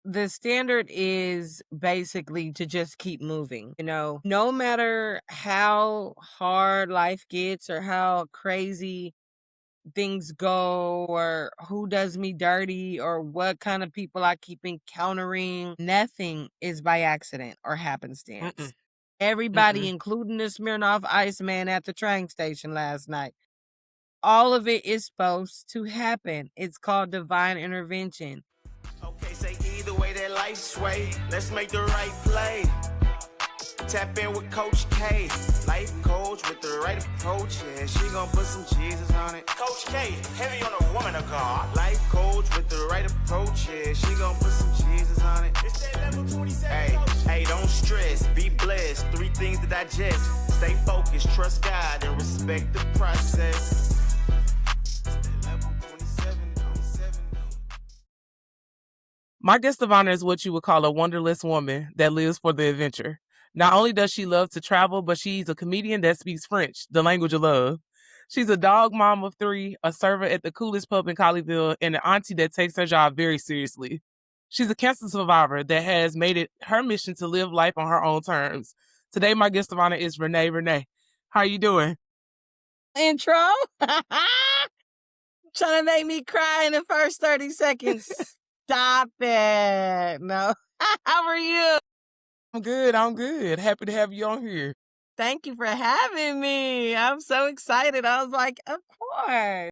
The standard is basically to just keep moving. No matter how hard life gets or how crazy things go or who does me dirty or what kind of people I keep encountering, nothing is by accident or happenstance. Mm-mm. Everybody, Mm-mm. including the Smirnoff Ice Man at the train station last night, all of it is supposed to happen. It's called divine intervention. Okay, say either way that life sway. Let's make the right play. Tap in with Coach K, life coach with the right approach. Yeah, she gon' put some Jesus on it. Coach K, heavy on a woman of God. Life coach with the right approach. Yeah, she gon' put some Jesus on it. It's that level 27. Hey, don't stress, be blessed. 3 things to digest. Stay focused, trust God, and respect the process. It's that level 27. My guest of honor is what you would call a wanderlust woman that lives for the adventure. Not only does she love to travel, but she's a comedian that speaks French, the language of love. She's a dog mom of 3, a server at the coolest pub in Colleyville, and an auntie that takes her job very seriously. She's a cancer survivor that has made it her mission to live life on her own terms. Today, my guest of honor is Renee Renee. How are you doing? Intro? Trying to make me cry in the first 30 seconds. Stop it. No. How are you? I'm good. I'm good. Happy to have you on here. Thank you for having me. I'm so excited. I was like, of course.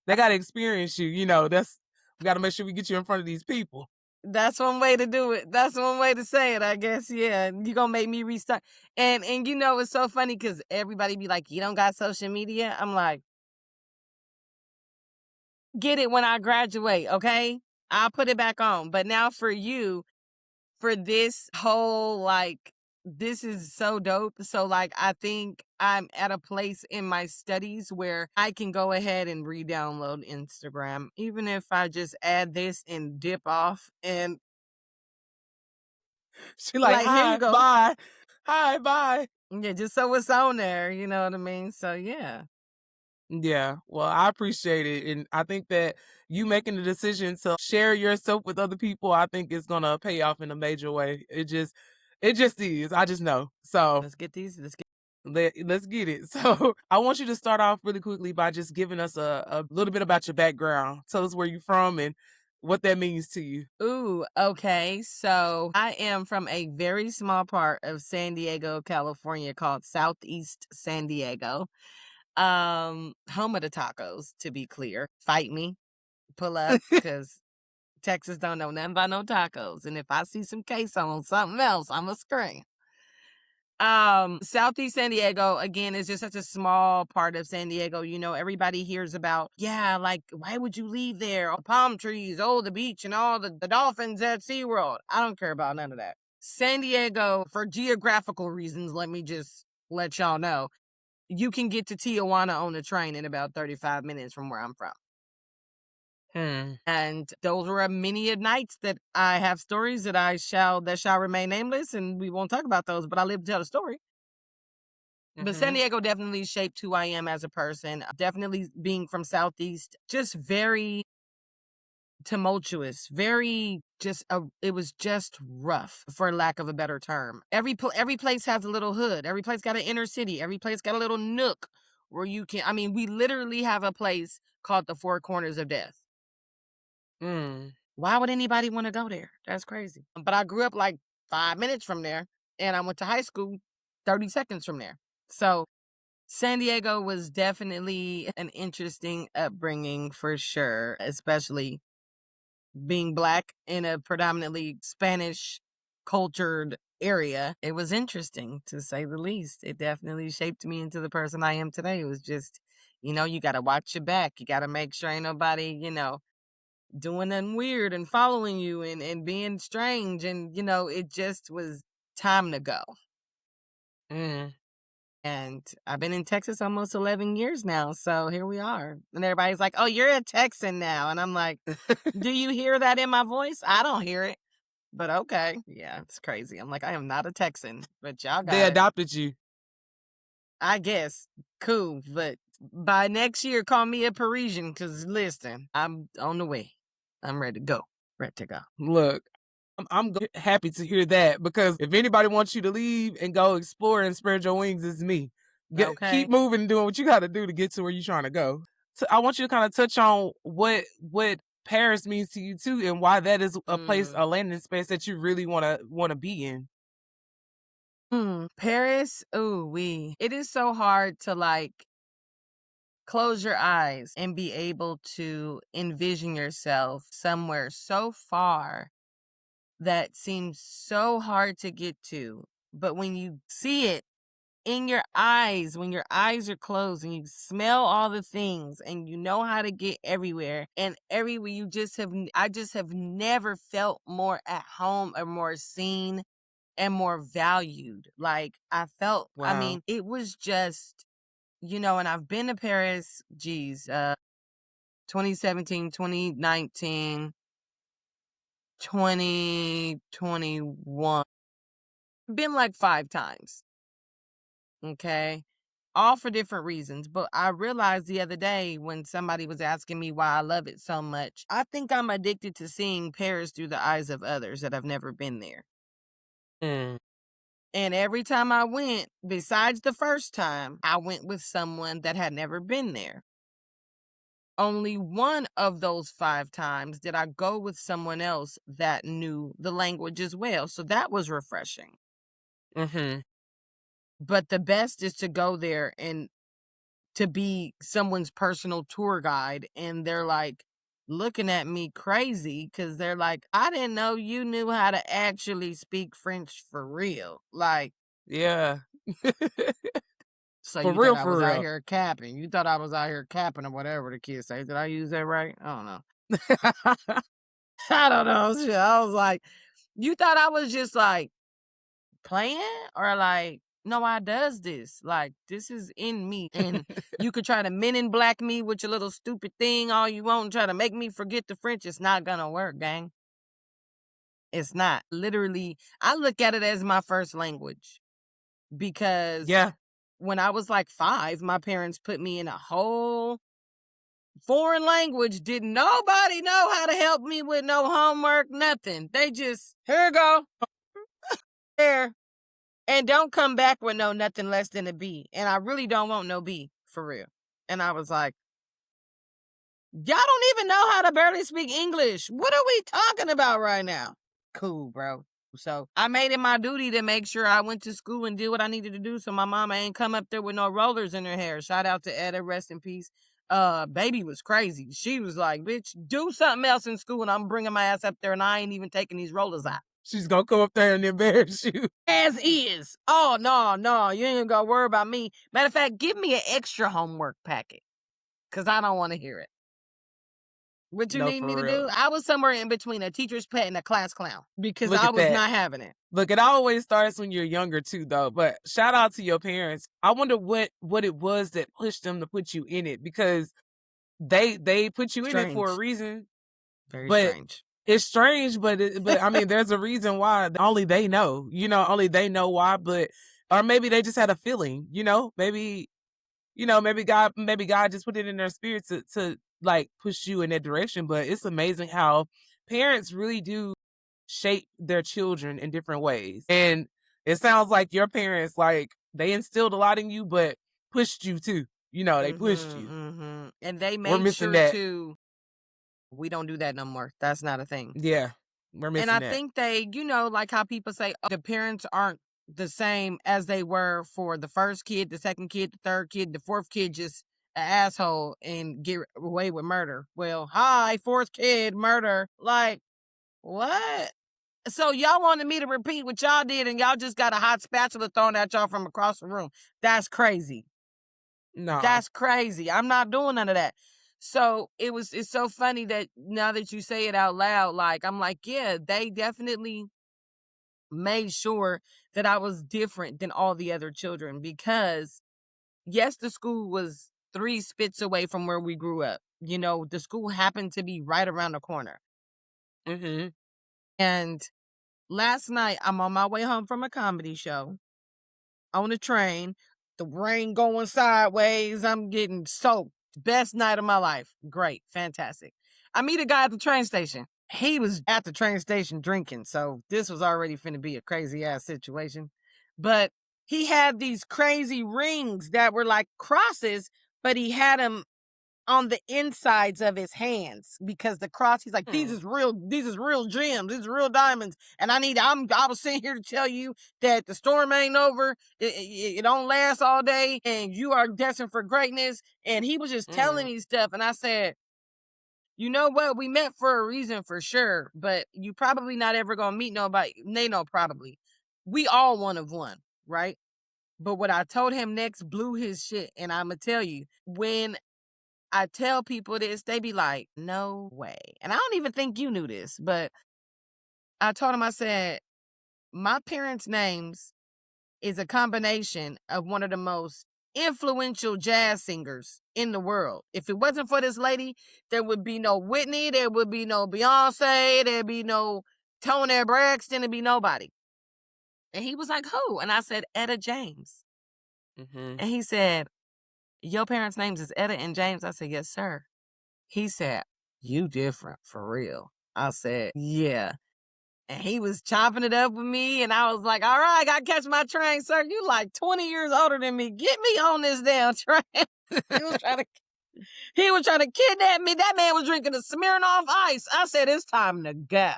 They got to experience you. We got to make sure we get you in front of these people. That's one way to do it. That's one way to say it, I guess. Yeah. You gonna make me restart. And it's so funny because everybody be like, you don't got social media? I'm like, get it when I graduate, okay? I'll put it back on. But now for you, for this whole, this is so dope. So, I think I'm at a place in my studies where I can go ahead and re-download Instagram, even if I just add this and dip off and She like, here you hi, go. bye. Hi, bye. Yeah, just so it's on there, you know what I mean? So, yeah. Yeah, well, I appreciate it. And I think that you making the decision to share yourself with other people, I think is going to pay off in a major way. It just is. I just know. So Let's get these. let's get it. So I want you to start off really quickly by just giving us a little bit about your background. Tell us where you're from and what that means to you. Ooh, okay. So I am from a very small part of San Diego, California called Southeast San Diego. Home of the tacos, to be clear. Fight me, pull up, because Texas don't know nothing about no tacos. And if I see some queso on something else, I'ma scream. Southeast San Diego, again, is just such a small part of San Diego. Everybody hears about, yeah, like, why would you leave there? Oh, palm trees, the beach, and all the dolphins at SeaWorld. I don't care about none of that. San Diego, for geographical reasons, let me just let y'all know, you can get to Tijuana on a train in about 35 minutes from where I'm from. And those were many nights that I have stories that shall remain nameless, and we won't talk about those, but I live to tell the story. But San Diego definitely shaped who I am as a person. Definitely being from Southeast, just very tumultuous, very it was just rough, for lack of a better term. Every place has a little hood. Every place got an inner city. Every place got a little nook where you can, we literally have a place called the Four Corners of Death. Why would anybody want to go there? That's crazy. But I grew up like 5 minutes from there, and I went to high school 30 seconds from there. So San Diego was definitely an interesting upbringing for sure, especially being Black in a predominantly Spanish cultured area. It was interesting, to say the least. It definitely shaped me into the person I am today. It was just, you got to watch your back. You got to make sure ain't nobody, doing nothing weird and following you and being strange. And, it just was time to go. And I've been in Texas almost 11 years now. So here we are. And everybody's like, oh, you're a Texan now. And I'm like, do you hear that in my voice? I don't hear it. But okay. Yeah, it's crazy. I'm like, I am not a Texan, but y'all got They it. adopted you. I guess. Cool. But by next year, call me a Parisian, because listen, I'm on the way. I'm ready to go. Ready to go. Look, Happy to hear that because if anybody wants you to leave and go explore and spread your wings, it's me. Keep Okay. moving and doing what you got to do to get to where you're trying to go. So I want you to kind of touch on what Paris means to you too, and why that is a place, Mm. a landing space that you really want to be in. Paris, ooh wee. It is so hard to like close your eyes and be able to envision yourself somewhere so far that seems so hard to get to. But when you see it in your eyes, when your eyes are closed and you smell all the things and you know how to get everywhere and everywhere you just have, I just have never felt more at home or more seen and more valued. Like I felt, I Wow. mean, it was just, and I've been to Paris, geez, 2017, 2019, 2021. Been like 5 times. Okay. All for different reasons. But I realized the other day when somebody was asking me why I love it so much, I think I'm addicted to seeing Paris through the eyes of others that have never been there. Mm. And every time I went, besides the first time, I went with someone that had never been there. Only one of those 5 times did I go with someone else that knew the language as well. So that was refreshing. Mm-hmm. But the best is to go there and to be someone's personal tour guide. And they're like looking at me crazy because they're like, I didn't know you knew how to actually speak French for real. Like, Yeah. so For you thought real, I for was out real. here capping. You thought I was out here capping or whatever the kids say. Did I use that right? I don't know. I don't know. Shit. I was like, you thought I was just like playing or like, no, I does this. Like, this is in me. And you could try to men in black me with your little stupid thing all you want and try to make me forget the French. It's not gonna work, gang. It's not. Literally, I look at it as my first language because Yeah. when I was like 5, my parents put me in a whole foreign language. Didn't nobody know how to help me with no homework, nothing. They just, here you go, there. And don't come back with no nothing less than a B. And I really don't want no B, for real. And I was like, y'all don't even know how to barely speak English. What are we talking about right now? Cool, bro. So I made it my duty to make sure I went to school and did what I needed to do so my mama ain't come up there with no rollers in her hair. Shout out to Etta, rest in peace. Baby was crazy. She was like, bitch, do something else in school and I'm bringing my ass up there and I ain't even taking these rollers out. She's gonna come up there and embarrass you. As is. Oh, no, you ain't gonna worry about me. Matter of fact, give me an extra homework packet because I don't want to hear it. What you No, need me for to do? real. I was somewhere in between a teacher's pet and a class clown because Look I at was that. not having it. Look, it always starts when you're younger too, though. But shout out to your parents. I wonder what it was that pushed them to put you in it because they put you in it for a Strange. reason. Very But strange. it's strange, but I mean, there's a reason why. Only they know, only they know why. But or maybe they just had a feeling, maybe God just put it in their spirit to like push you in that direction. But it's amazing how parents really do shape their children in different ways. And it sounds like your parents, like, they instilled a lot in you, but pushed you too. They pushed you. And they We're made missing sure that. to, we don't do that no more. That's not a thing. Yeah, we're And missing I that. think they, like how people say, oh, the parents aren't the same as they were for the first kid, the second kid, the third kid, the fourth kid, just an asshole and get away with murder. Well, hi, fourth kid, murder. Like, what? So y'all wanted me to repeat what y'all did and y'all just got a hot spatula thrown at y'all from across the room. That's crazy. No. That's crazy. I'm not doing none of that. So it's so funny that now that you say it out loud, like, I'm like, yeah, they definitely made sure that I was different than all the other children because yes, the school was 3 spits away from where we grew up. The school happened to be right around the corner. Mhm. And last night I'm on my way home from a comedy show on the train, the rain going sideways, I'm getting soaked. Best night of my life. Great, fantastic. I meet a guy at the train station. he was at the train station drinking, so this was already finna be a crazy ass situation. But he had these crazy rings that were like crosses, but he had them on the insides of his hands because the cross, he's like, these is real gems, these is real diamonds. And I was sitting here to tell you that the storm ain't over. It don't last all day and you are destined for greatness. And he was just telling me stuff. And I said, you know what? We met for a reason for sure, but you probably not ever gonna meet nobody. They know probably. We all one of one, right? But what I told him next blew his shit. And I'ma tell you, when I tell people this, they be like, no way. And I don't even think you knew this, but I told him, I said, my parents' names is a combination of one of the most influential jazz singers in the world. If it wasn't for this lady, there would be no Whitney, there would be no Beyonce, there'd be no Toni Braxton, there'd be nobody. And he was like, who? And I said, Etta James. And he said, your parents' names is Etta and James? I said, yes, sir. He said, you different for real. I said, yeah. And he was chopping it up with me. And I was like, all right, I got to catch my train, sir. You like 20 years older than me. Get me on this damn train. He was trying to kidnap me. That man was drinking a Smirnoff Ice. I said, it's time to go.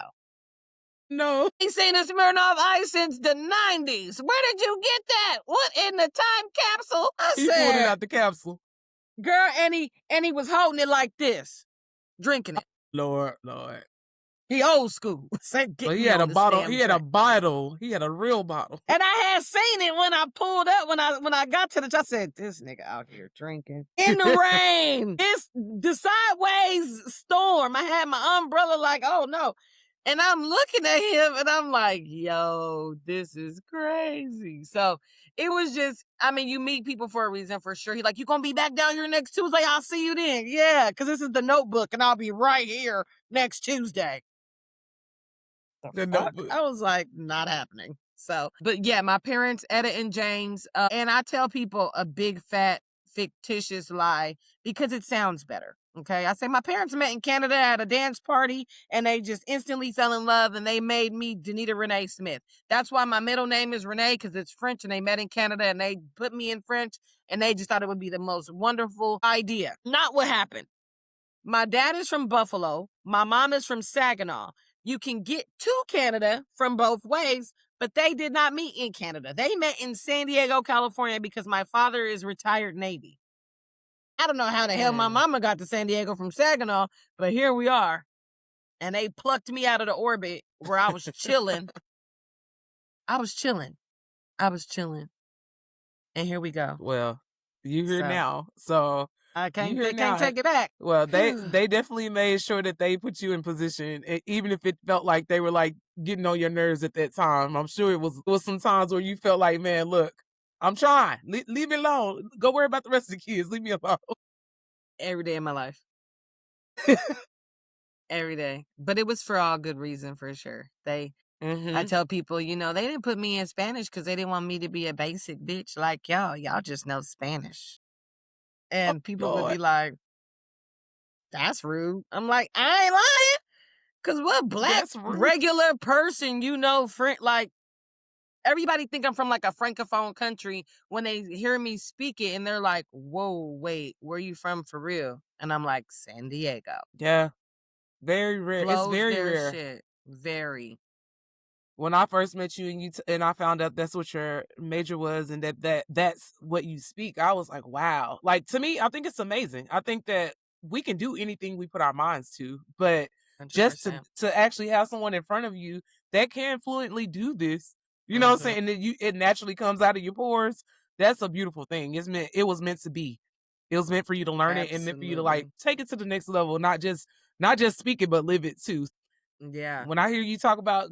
No. He seen a Smirnoff Ice since the 90s. Where did you get that? What, in the time capsule? He pulled it out the capsule. Girl, and he was holding it like this, drinking it. Lord. He old school. So he had a bottle. He had a bottle. He had a real bottle. And I had seen it when I pulled up. When I got to I said, this nigga out here drinking in the rain. It's the sideways storm. I had my umbrella like, oh no. And I'm looking at him and I'm like, yo, this is crazy. So it was just, I mean, you meet people for a reason for sure. He like, you gonna be back down here next Tuesday? I'll see you then. Yeah, because this is the Notebook and I'll be right here next Tuesday. The Notebook. I was like, not happening. So, but yeah, my parents, Etta and James, and I tell people a big fat fictitious lie because it sounds better. Okay. I say my parents met in Canada at a dance party and they just instantly fell in love and they made me Danita Renee Smith. That's why my middle name is Renee, because it's French and they met in Canada and they put me in French and they just thought it would be the most wonderful idea. Not what happened. My dad is from Buffalo. My mom is from Saginaw. You can get to Canada from both ways, but they did not meet in Canada. They met in San Diego, California, because my father is retired Navy. I don't know how the hell my mama got to San Diego from Saginaw, but here we are. And they plucked me out of the orbit where I was chilling. I was chilling. And here we go. Well, you here now. So I can't take it back. Well, they definitely made sure that they put you in position, even if it felt like they were like getting on your nerves at that time. I'm sure it was some times where you felt like, man, look, I'm trying. Leave me alone. Go worry about the rest of the kids. Leave me alone. Every day of my life. Every day. But it was for all good reason, for sure. I tell people, they didn't put me in Spanish because they didn't want me to be a basic bitch like y'all. Y'all just know Spanish. And people would be like, that's rude. I'm like, I ain't lying. Because what black regular person, like, everybody think I'm from like a francophone country when they hear me speak it and they're like, whoa, wait, where you from for real? And I'm like, San Diego. Yeah. Very rare. It's very rare. Shit. Very. When I first met you and I found out that's what your major was and that's what you speak, I was like, wow. Like, to me, I think it's amazing. I think that we can do anything we put our minds to, but 100%. Just to actually have someone in front of you that can fluently do this, you know what I'm saying? And then it naturally comes out of your pores. That's a beautiful thing. It was meant to be. It was meant for you to learn it and meant for you to like take it to the next level, not just speak it, but live it too. Yeah. When I hear you talk about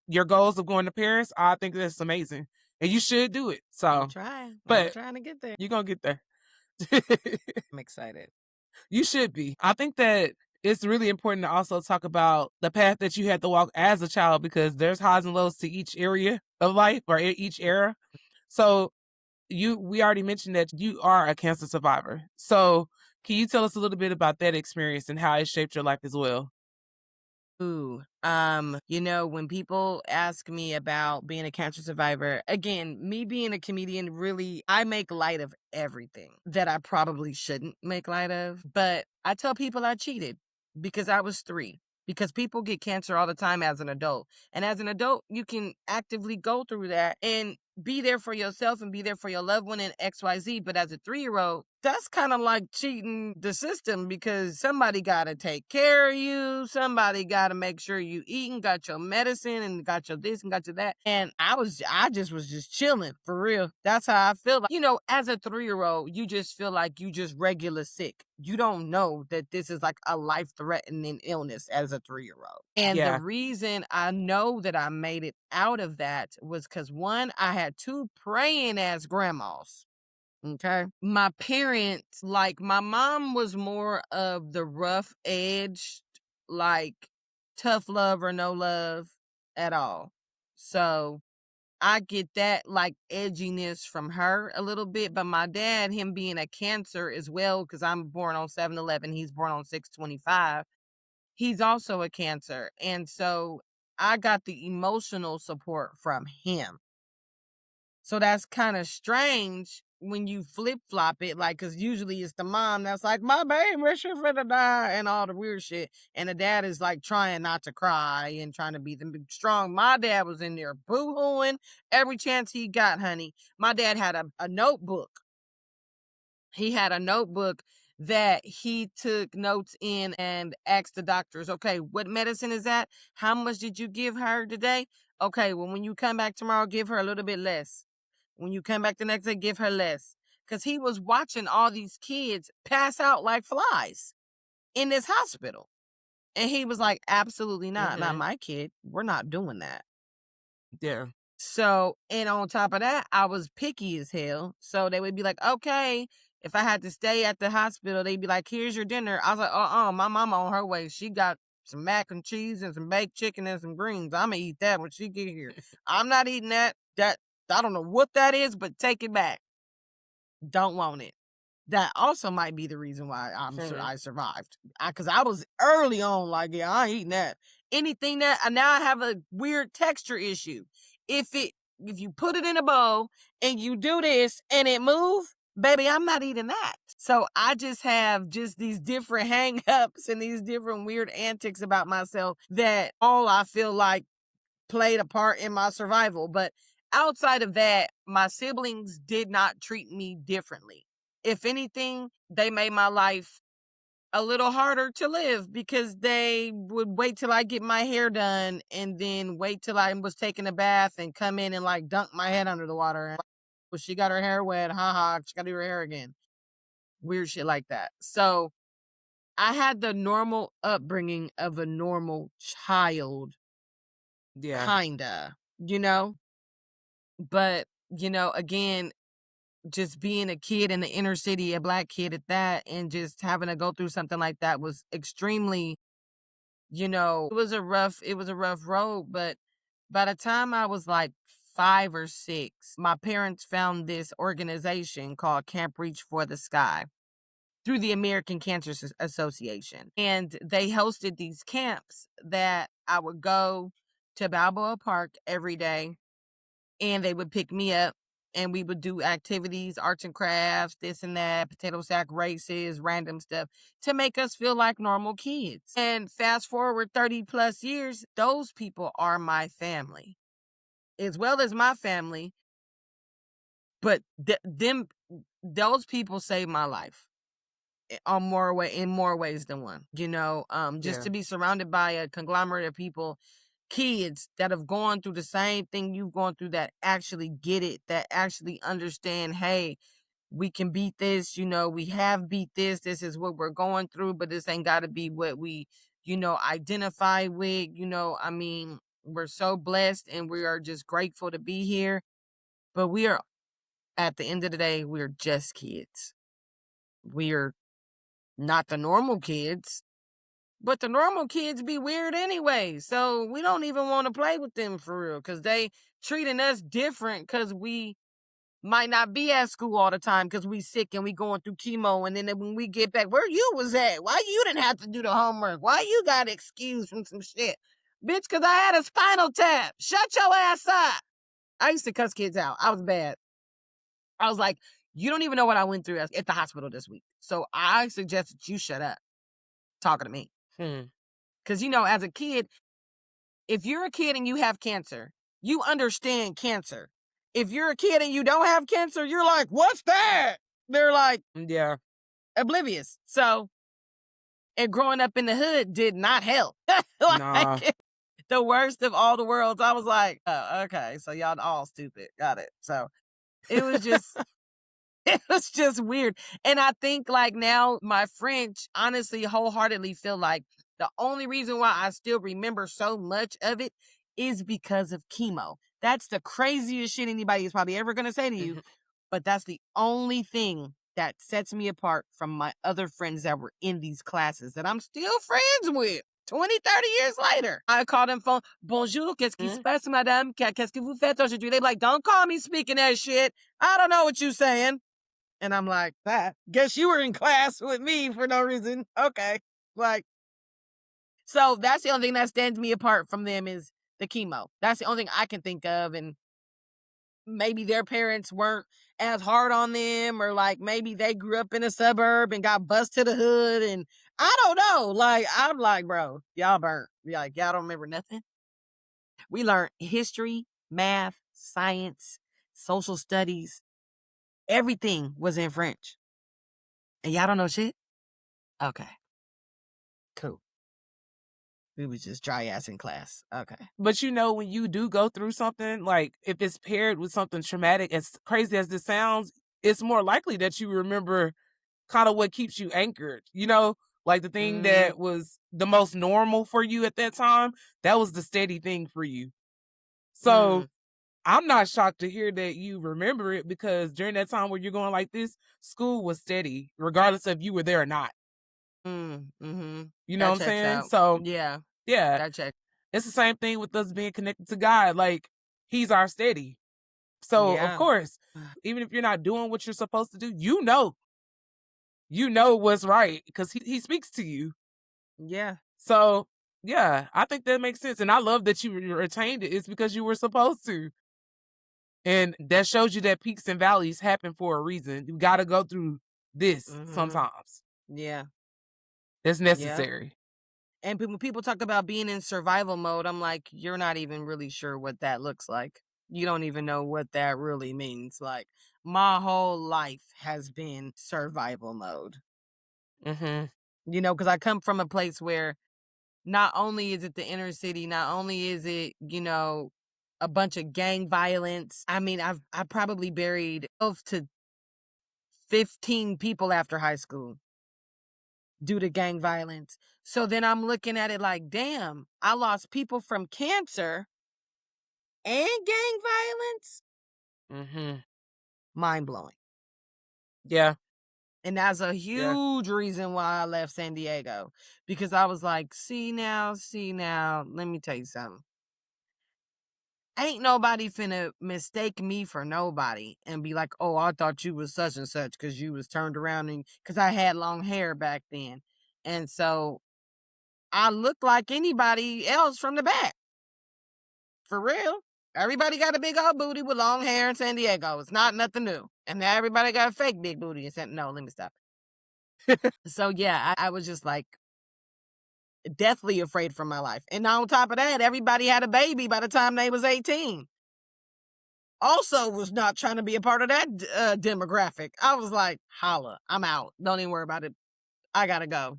your goals of going to Paris, I think that's amazing. And you should do it. So I'm trying to get there. You're going to get there. I'm excited. You should be. I think that it's really important to also talk about the path that you had to walk as a child, because there's highs and lows to each area of life or each era. So we already mentioned that you are a cancer survivor. So can you tell us a little bit about that experience and how it shaped your life as well? Ooh, when people ask me about being a cancer survivor, again, me being a comedian, really, I make light of everything that I probably shouldn't make light of. But I tell people I cheated because I was 3. Because people get cancer all the time as an adult. And as an adult, you can actively go through that and be there for yourself and be there for your loved one and XYZ. But as a 3-year-old, that's kind of like cheating the system because somebody got to take care of you. Somebody got to make sure you eating, got your medicine and got your this and got your that. And I just was just chilling for real. That's how I feel. Like, as a 3-year-old, you just feel like you just regular sick. You don't know that this is like a life threatening illness as a 3-year-old. And the Yeah. reason I know that I made it out of that was because one, I had 2 praying ass grandmas. Okay. My parents, like my mom was more of the rough edge, like tough love or no love at all. So I get that like edginess from her a little bit. But my dad, him being a cancer as well, because I'm born on 7/11, he's born on 6/25. He's also a cancer. And so I got the emotional support from him. So that's kind of strange when you flip flop it, like, because usually it's the mom that's like, my baby, she finna die, and all the weird shit. And the dad is like trying not to cry and trying to be strong. My dad was in there boo hooing every chance he got, honey. My dad had a notebook. He had a notebook that he took notes in and asked the doctors, okay, what medicine is that? How much did you give her today? Okay, well, when you come back tomorrow, give her a little bit less. When you come back the next day, give her less. Because he was watching all these kids pass out like flies in this hospital. And he was like, absolutely not. Not my kid. We're not doing that. Yeah. So, and on top of that, I was picky as hell. So they would be like, okay, if I had to stay at the hospital, they'd be like, here's your dinner. I was like, my mama on her way. She got some mac and cheese and some baked chicken and some greens. I'm going to eat that when she get here. I'm not eating that. I don't know what that is, but take it back. Don't want it. That also might be the reason why I survived. Because I was early on like, yeah, I ain't eating that. Anything that, now I have a weird texture issue. If you put it in a bowl and you do this and it move, baby, I'm not eating that. So I just have just these different hang-ups and these different weird antics about myself that all I feel like played a part in my survival. But outside of that, my siblings did not treat me differently. If anything, they made my life a little harder to live because they would wait till I get my hair done and then wait till I was taking a bath and come in and like dunk my head under the water. And, well, she got her hair wet. Ha, she got to do her hair again. Weird shit like that. So I had the normal upbringing of a normal child. Yeah. Kinda, But, again, just being a kid in the inner city, a Black kid at that, and just having to go through something like that was extremely, it was a rough road. But by the time I was like 5 or 6, my parents found this organization called Camp Reach for the Sky through the American Cancer Association. And they hosted these camps that I would go to Balboa Park every day, and they would pick me up and we would do activities, arts and crafts, this and that, potato sack races, random stuff to make us feel like normal kids. And fast forward 30 plus years, those people are my family as well as my family. But those people saved my life in more ways than one, just to be surrounded by a conglomerate of people, kids that have gone through the same thing you've gone through, that actually get it, that actually understand, hey, we can beat this, we have beat this is what we're going through, but this ain't got to be what we, identify with, we're so blessed and we are just grateful to be here. But we are, at the end of the day, we're just kids. We're not the normal kids, but the normal kids be weird anyway. So we don't even want to play with them for real because they treating us different because we might not be at school all the time because we sick and we going through chemo. And then when we get back, where you was at? Why you didn't have to do the homework? Why you got excused from some shit? Bitch, because I had a spinal tap. Shut your ass up. I used to cuss kids out. I was bad. I was like, you don't even know what I went through at the hospital this week. So I suggest that you shut up talking to me. Because, as a kid, if you're a kid and you have cancer, you understand cancer. If you're a kid and you don't have cancer, you're like, what's that? They're like, yeah, oblivious. So, and growing up in the hood did not help. nah. The worst of all the worlds. I was like, oh, okay, so y'all all stupid. Got it. So it was just, it was just weird. And I think like now my French, honestly, wholeheartedly feel like the only reason why I still remember so much of it is because of chemo. That's the craziest shit anybody is probably ever going to say to you. But that's the only thing that sets me apart from my other friends that were in these classes that I'm still friends with 20, 30 years later. I call them phone, bonjour, qu'est-ce qui se passe, madame? Qu'est-ce que vous faites aujourd'hui? They be like, don't call me speaking that shit. I don't know what you saying. And I'm like, guess you were in class with me for no reason. Okay. Like, so that's the only thing that stands me apart from them is the chemo. That's the only thing I can think of. And maybe their parents weren't as hard on them, or like maybe they grew up in a suburb and got bused to the hood. And I don't know. Like, I'm like, bro, y'all burnt. Like, y'all don't remember nothing. We learned history, math, science, social studies. Everything was in French. And y'all don't know shit? Okay. Cool. We was just dry ass in class. Okay. But when you do go through something, like if it's paired with something traumatic, as crazy as this sounds, it's more likely that you remember kind of what keeps you anchored, like the thing that was the most normal for you at that time, that was the steady thing for you. So I'm not shocked to hear that you remember it, because during that time where you're going like this, school was steady, regardless of you were there or not. You know what I'm saying? Out. So yeah, that checks. It's the same thing with us being connected to God. Like, he's our steady. So of course, even if you're not doing what you're supposed to do, you know what's right, because he speaks to you. Yeah. So yeah, I think that makes sense. And I love that you retained it. It's because you were supposed to. And that shows you that peaks and valleys happen for a reason. You got to go through this sometimes. Yeah. It's necessary. Yeah. And when people talk about being in survival mode, I'm like, you're not even really sure what that looks like. You don't even know what that really means. Like, my whole life has been survival mode. Because I come from a place where not only is it the inner city, not only is it, a bunch of gang violence. I mean, I probably buried 12 to 15 people after high school due to gang violence. So then I'm looking at it like, damn, I lost people from cancer and gang violence. Mind blowing. Yeah. And that's a huge reason why I left San Diego, because I was like, see now, let me tell you something. Ain't nobody finna mistake me for nobody and be like, oh, I thought you was such and such because you was turned around, and because I had long hair back then. And so I looked like anybody else from the back. For real. Everybody got a big old booty with long hair in San Diego. It's not nothing new. And now everybody got a fake big booty in San. No, let me stop. So yeah, I was just like deathly afraid for my life. And on top of that, everybody had a baby by the time they was 18. Also was not trying to be a part of that demographic. I was like, holla, I'm out. Don't even worry about it. I gotta go.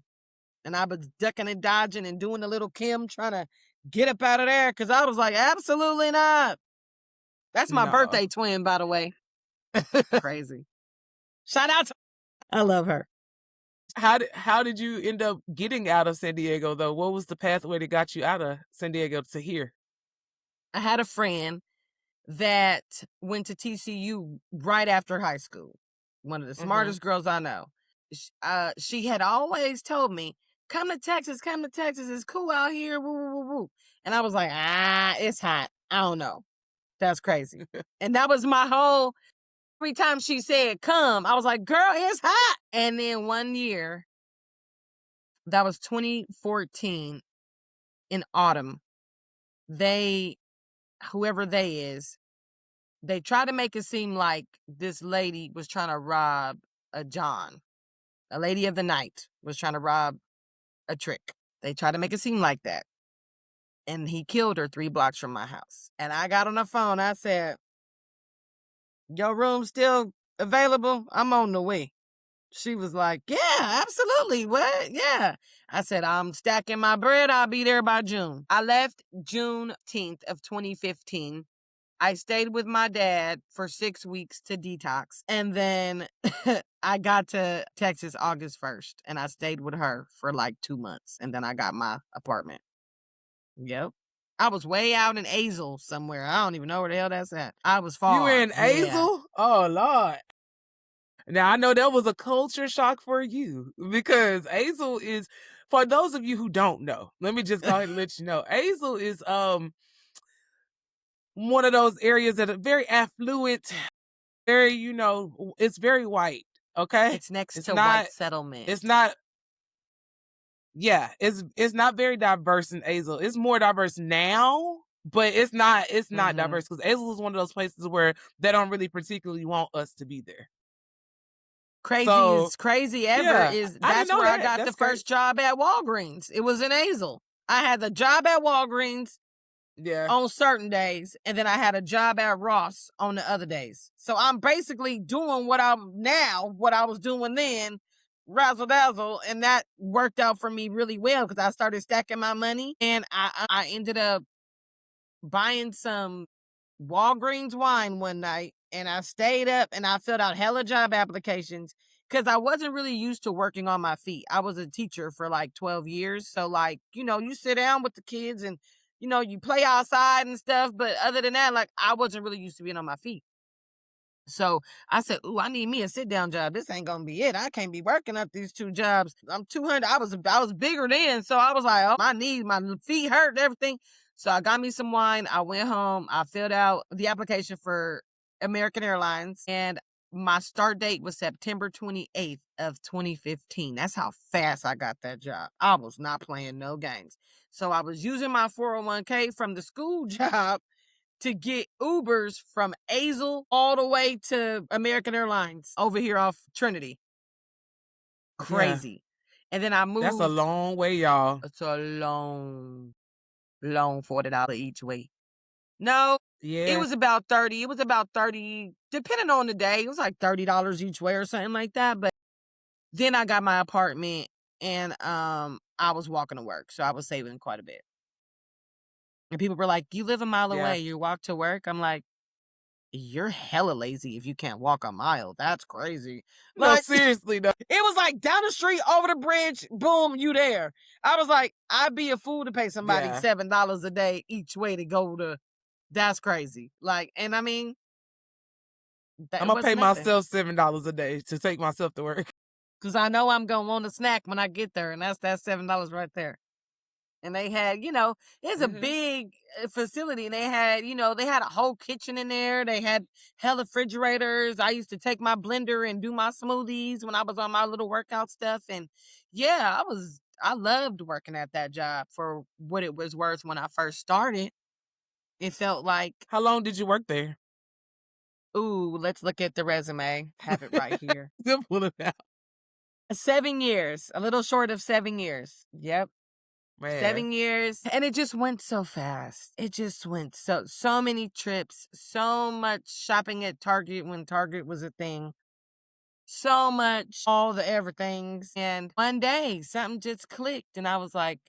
And I was ducking and dodging and doing the little Kim, trying to get up out of there, because I was like, absolutely not. That's my birthday twin, by the way. Crazy. Shout out to I love her. How did you end up getting out of San Diego, though? What was the pathway that got you out of San Diego to here? I had a friend that went to TCU right after high school. One of the smartest girls I know. She had always told me, come to Texas, it's cool out here, woo, woo, woo, woo. And I was like, it's hot. I don't know. That's crazy. And that was my whole Every time she said come, I was like, girl, it's hot. And then one year, that was 2014 in autumn, whoever they is, they tried to make it seem like this lady was trying to rob a John. A lady of the night was trying to rob a trick. They tried to make it seem like that. And he killed her 3 blocks from my house. And I got on the phone. I said, your room still available? I'm on the way. She was like, yeah, absolutely. What? Yeah. I said, I'm stacking my bread. I'll be there by June. I left June 10th of 2015. I stayed with my dad for 6 weeks to detox. And then I got to Texas August 1st. And I stayed with her for like 2 months. And then I got my apartment. Yep. I was way out in Azle somewhere. I don't even know where the hell that's at. I was far. You were in Yeah. Azle? Oh, Lord. Now, I know that was a culture shock for you because Azle is, for those of you who don't know, let me just go ahead and let you know, Azle is one of those areas that are very affluent, very, it's very white, okay? It's next to white settlement. It's not, yeah, it's not very diverse in Azle. It's more diverse now, but it's not diverse because Azle is one of those places where they don't really particularly want us to be there. Crazy ever yeah, is I that's didn't know where I that. got That's the first job at Walgreens. It was in Azle. I had the job at Walgreens Yeah. on certain days, and then I had a job at Ross on the other days. So I'm basically doing what I was doing then, razzle dazzle, and that worked out for me really well because I started stacking my money, and I ended up buying some Walgreens wine one night, and I stayed up and I filled out hella job applications because I wasn't really used to working on my feet. I was a teacher for like 12 years. So like, you sit down with the kids and, you play outside and stuff. But other than that, like I wasn't really used to being on my feet. So I said, ooh, I need me a sit down job. This ain't gonna be it. I can't be working up these 2 jobs. I'm 200. I was bigger then. So I was like, oh, my knees, my feet hurt and everything. So I got me some wine. I went home. I filled out the application for American Airlines, and my start date was September 28th of 2015. That's how fast I got that job. I was not playing no games. So I was using my 401k from the school job to get Ubers from Azle all the way to American Airlines over here off Trinity. Crazy. Yeah. And then I moved. That's a long way, y'all. It's a long $40 each way. No, yeah, it was about 30. It was about 30, depending on the day. It was like $30 each way or something like that. But then I got my apartment, and I was walking to work, so I was saving quite a bit. And people were like, you live a mile away, you walk to work? I'm like, you're hella lazy if you can't walk a mile. That's crazy. No, seriously, though. It was like down the street, over the bridge, boom, you there. I was like, I'd be a fool to pay somebody $7 a day each way to go to. That's crazy. Like, and I mean, I'm gonna pay myself $7 a day to take myself to work. Because I know I'm gonna want a snack when I get there, and that's $7 right there. And they had, it's a big facility, and they had, they had a whole kitchen in there. They had hell refrigerators. I used to take my blender and do my smoothies when I was on my little workout stuff. And yeah, I loved working at that job for what it was worth when I first started. It felt like. How long did you work there? Ooh, let's look at the resume. Have it right here. Pull it out. 7 years, a little short of 7 years. Yep. Man. 7 years. And it just went so fast. It just went so many trips, so much shopping at Target when Target was a thing. So much, all the everythings. And one day something just clicked, and I was like,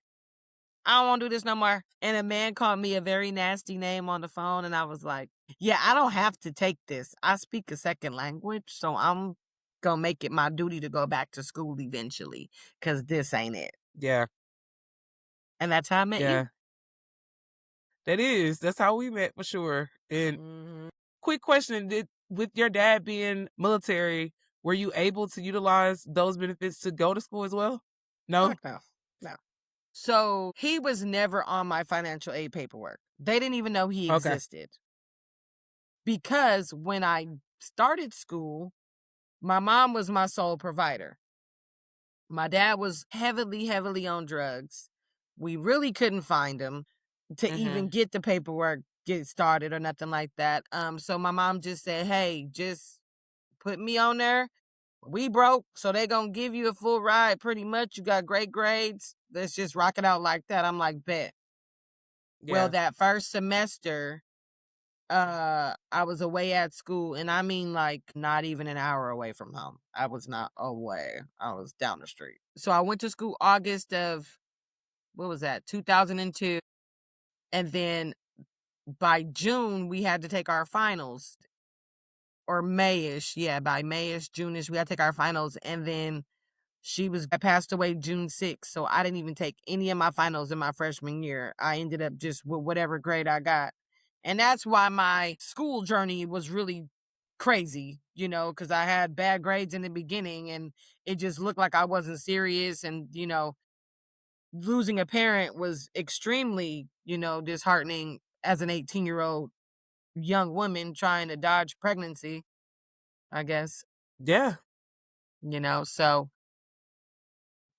I don't want to do this no more. And a man called me a very nasty name on the phone, and I was like, yeah, I don't have to take this. I speak a second language, so I'm gonna make it my duty to go back to school eventually, because this ain't it. Yeah. And that's how I met you. That's how we met for sure. And quick question, with your dad being military, were you able to utilize those benefits to go to school as well? No? No. So he was never on my financial aid paperwork. They didn't even know he existed. Because when I started school, my mom was my sole provider. My dad was heavily, heavily on drugs. We really couldn't find him to Mm-hmm. even get the paperwork get started or nothing like that. So my mom just said, "Hey, just put me on there. We broke, so they gonna give you a full ride pretty much. You got great grades. Let's just rock it out like that." I'm like, "Bet." Well, Yeah. that first semester, I was away at school, and I mean like not even an hour away from home. I was not away. I was down the street. So I went to school August of what was that? 2002. And then by June we had to take our finals, or Mayish. Yeah, by Mayish, June-ish, we had to take our finals, and then I passed away June 6th, so I didn't even take any of my finals in my freshman year. I ended up just with whatever grade I got. And that's why my school journey was really crazy, because I had bad grades in the beginning and it just looked like I wasn't serious. And, losing a parent was extremely, disheartening as an 18-year-old young woman trying to dodge pregnancy, I guess, Yeah. so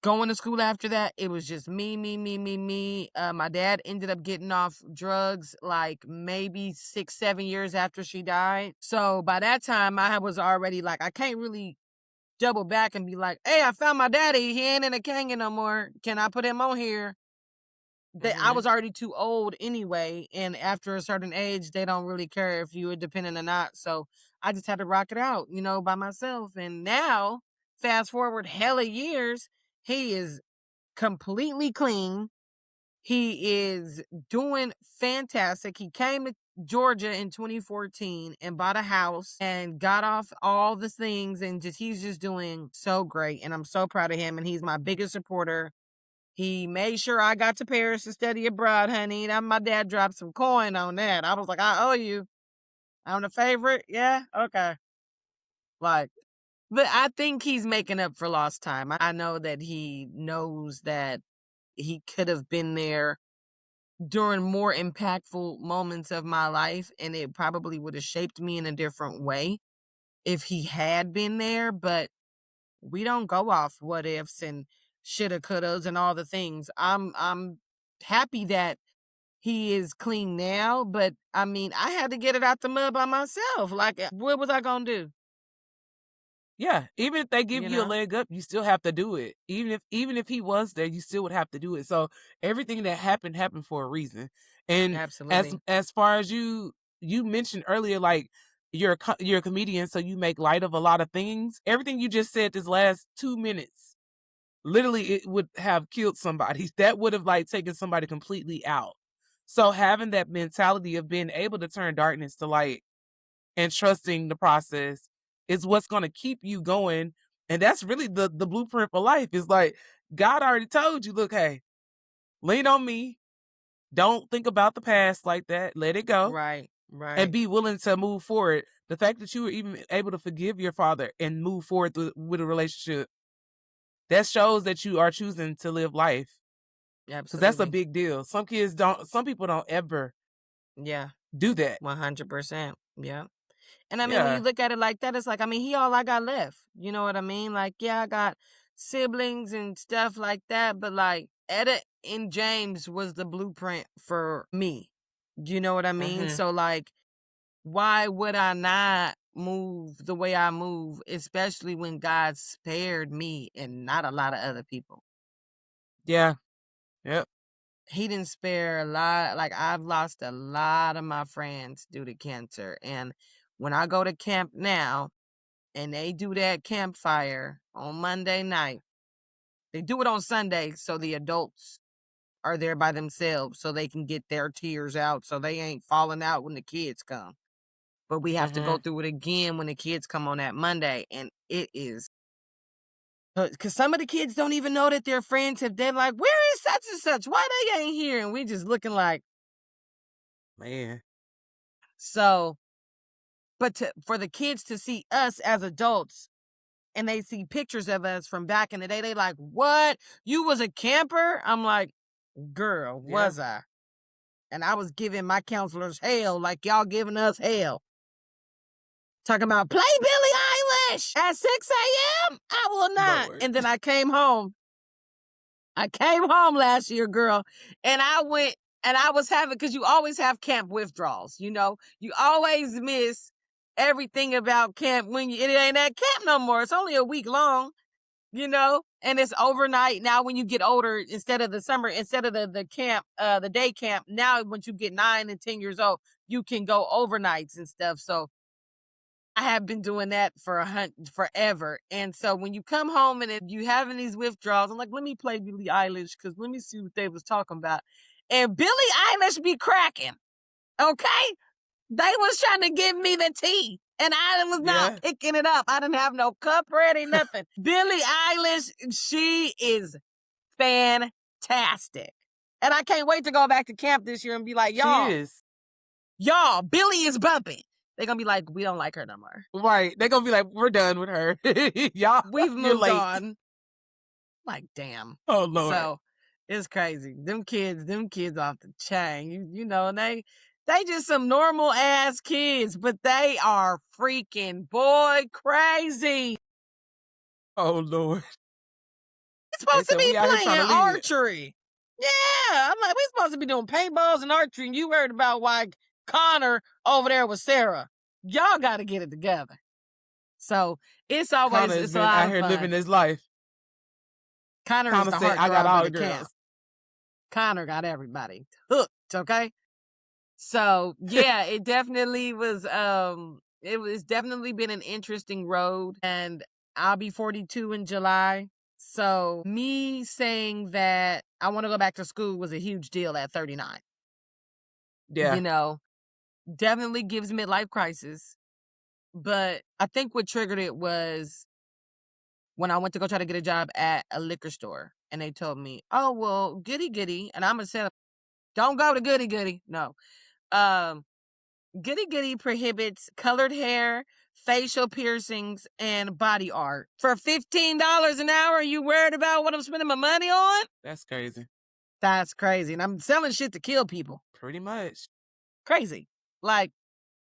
going to school after that, it was just me, me, me, me, me. My dad ended up getting off drugs like maybe 6, 7 years after she died. So by that time, I was already like, I can't really double back and be like, "Hey, I found my daddy. He ain't in a canyon no more. Can I put him on here?" I Mm-hmm. was already too old anyway. And after a certain age, they don't really care if you were dependent or not. So I just had to rock it out, by myself. And now, fast forward hella years, he is completely clean. He is doing fantastic. He came to Georgia in 2014 and bought a house and got off all the things, and he's just doing so great. And I'm so proud of him. And he's my biggest supporter. He made sure I got to Paris to study abroad, honey. That my dad dropped some coin on that. I was like, "I owe you. I'm the favorite." Yeah, okay. Like, but I think he's making up for lost time. I know that he knows that he could have been there during more impactful moments of my life, and it probably would have shaped me in a different way if he had been there. But we don't go off what ifs and shoulda, couldas, and all the things. I'm happy that he is clean now, but I mean, I had to get it out the mud by myself. Like, what was I gonna do? Yeah, even if they give You you a know? leg up, you still have to do it. Even if he was there, you still would have to do it. So everything that happened for a reason. And as Absolutely. as far as you mentioned earlier, like you're a comedian, so you make light of a lot of things. Everything you just said this last 2 minutes, literally, it would have killed somebody. That would have like taken somebody completely out. So having that mentality of being able to turn darkness to light and trusting the process is what's going to keep you going. And that's really the blueprint for life. Is like God already told you, look, hey, lean on me. Don't think about the past like that. Let it go Right, and right. be willing to move forward. The fact that you were even able to forgive your father and move forward with a relationship, that shows that you are choosing to live life, because that's a Absolutely. big deal. Some people don't ever Yeah, do that. 100%. Yeah. And I mean, when you Yeah. look at it like that, it's like, I mean, he all I got left. You know what I mean? Like, yeah, I got siblings and stuff like that, but like Etta and James was the blueprint for me. You know what I mean? Hmm. So like, why would I not move the way I move, especially when God spared me and not a lot of other people? Yeah. Yep. He didn't spare a lot. Like, I've lost a lot of my friends due to cancer. And when I go to camp now and they do that campfire on Monday night, they do it on Sunday so the adults are there by themselves so they can get their tears out so they ain't falling out when the kids come. But we have to go Hmm. through it again when the kids come on that Monday. And it is because some of the kids don't even know that their friends have dead. Like, where is such and such? Why they ain't here? And we just looking like, Man. so. But for the kids to see us as adults and they see pictures of us from back in the day, they like, "What? You was a camper?" I'm like, "Girl, Yeah. was I?" And I was giving my counselors hell like y'all giving us hell. talking about play Billie Eilish at 6 a.m. I will not. Lord. And then I came home. I came home last year, girl, and I went and I was having, because you always have camp withdrawals, you know? You always miss everything about camp when it ain't at camp no more. It's only a week long, you know? And it's overnight. Now when you get older, instead of the summer, instead of the camp, the day camp, now once you get 9 and 10 years old, you can go overnights and stuff. So I have been doing that for forever. And so when you come home and you having these withdrawals, I'm like, let me play Billie Eilish because let me see what they was talking about. And Billie Eilish be cracking, okay? They was trying to give me the tea, and I was not picking it up. I didn't have no cup ready, nothing. Billie Eilish, she is fantastic. And I can't wait to go back to camp this year and be like, y'all, Billie is bumping. They're going to be like, we don't like her no more. Right. They're going to be like, we're done with her. Y'all, we've moved late. on. Like, damn. Oh, Lord. So, it's crazy. Them kids off the chain. You know, and they just some normal ass kids, but they are freaking boy crazy. Oh, Lord. It's supposed to be playing archery. Yeah. I'm like, we're supposed to be doing paintballs and archery, and you heard about why Connor over there with Sarah. Y'all got to get it together. So it's always Connor's out here living his life. Connor is the heartthrob I got all the girls. Connor got everybody hooked. Okay. So yeah, it definitely was. It was definitely been an interesting road, and I'll be 42 in July. So me saying that I want to go back to school was a huge deal at 39. Yeah. You know, definitely gives midlife crisis. But I think what triggered it was when I went to go try to get a job at a liquor store, and they told me, oh, well, goody goody. And I'm going to say, don't go to goody goody. No. Goody goody prohibits colored hair, facial piercings, and body art. For $15 an hour, you worried about what I'm spending my money on? That's crazy. That's crazy. And I'm selling shit to kill people. Pretty much. Crazy. Like,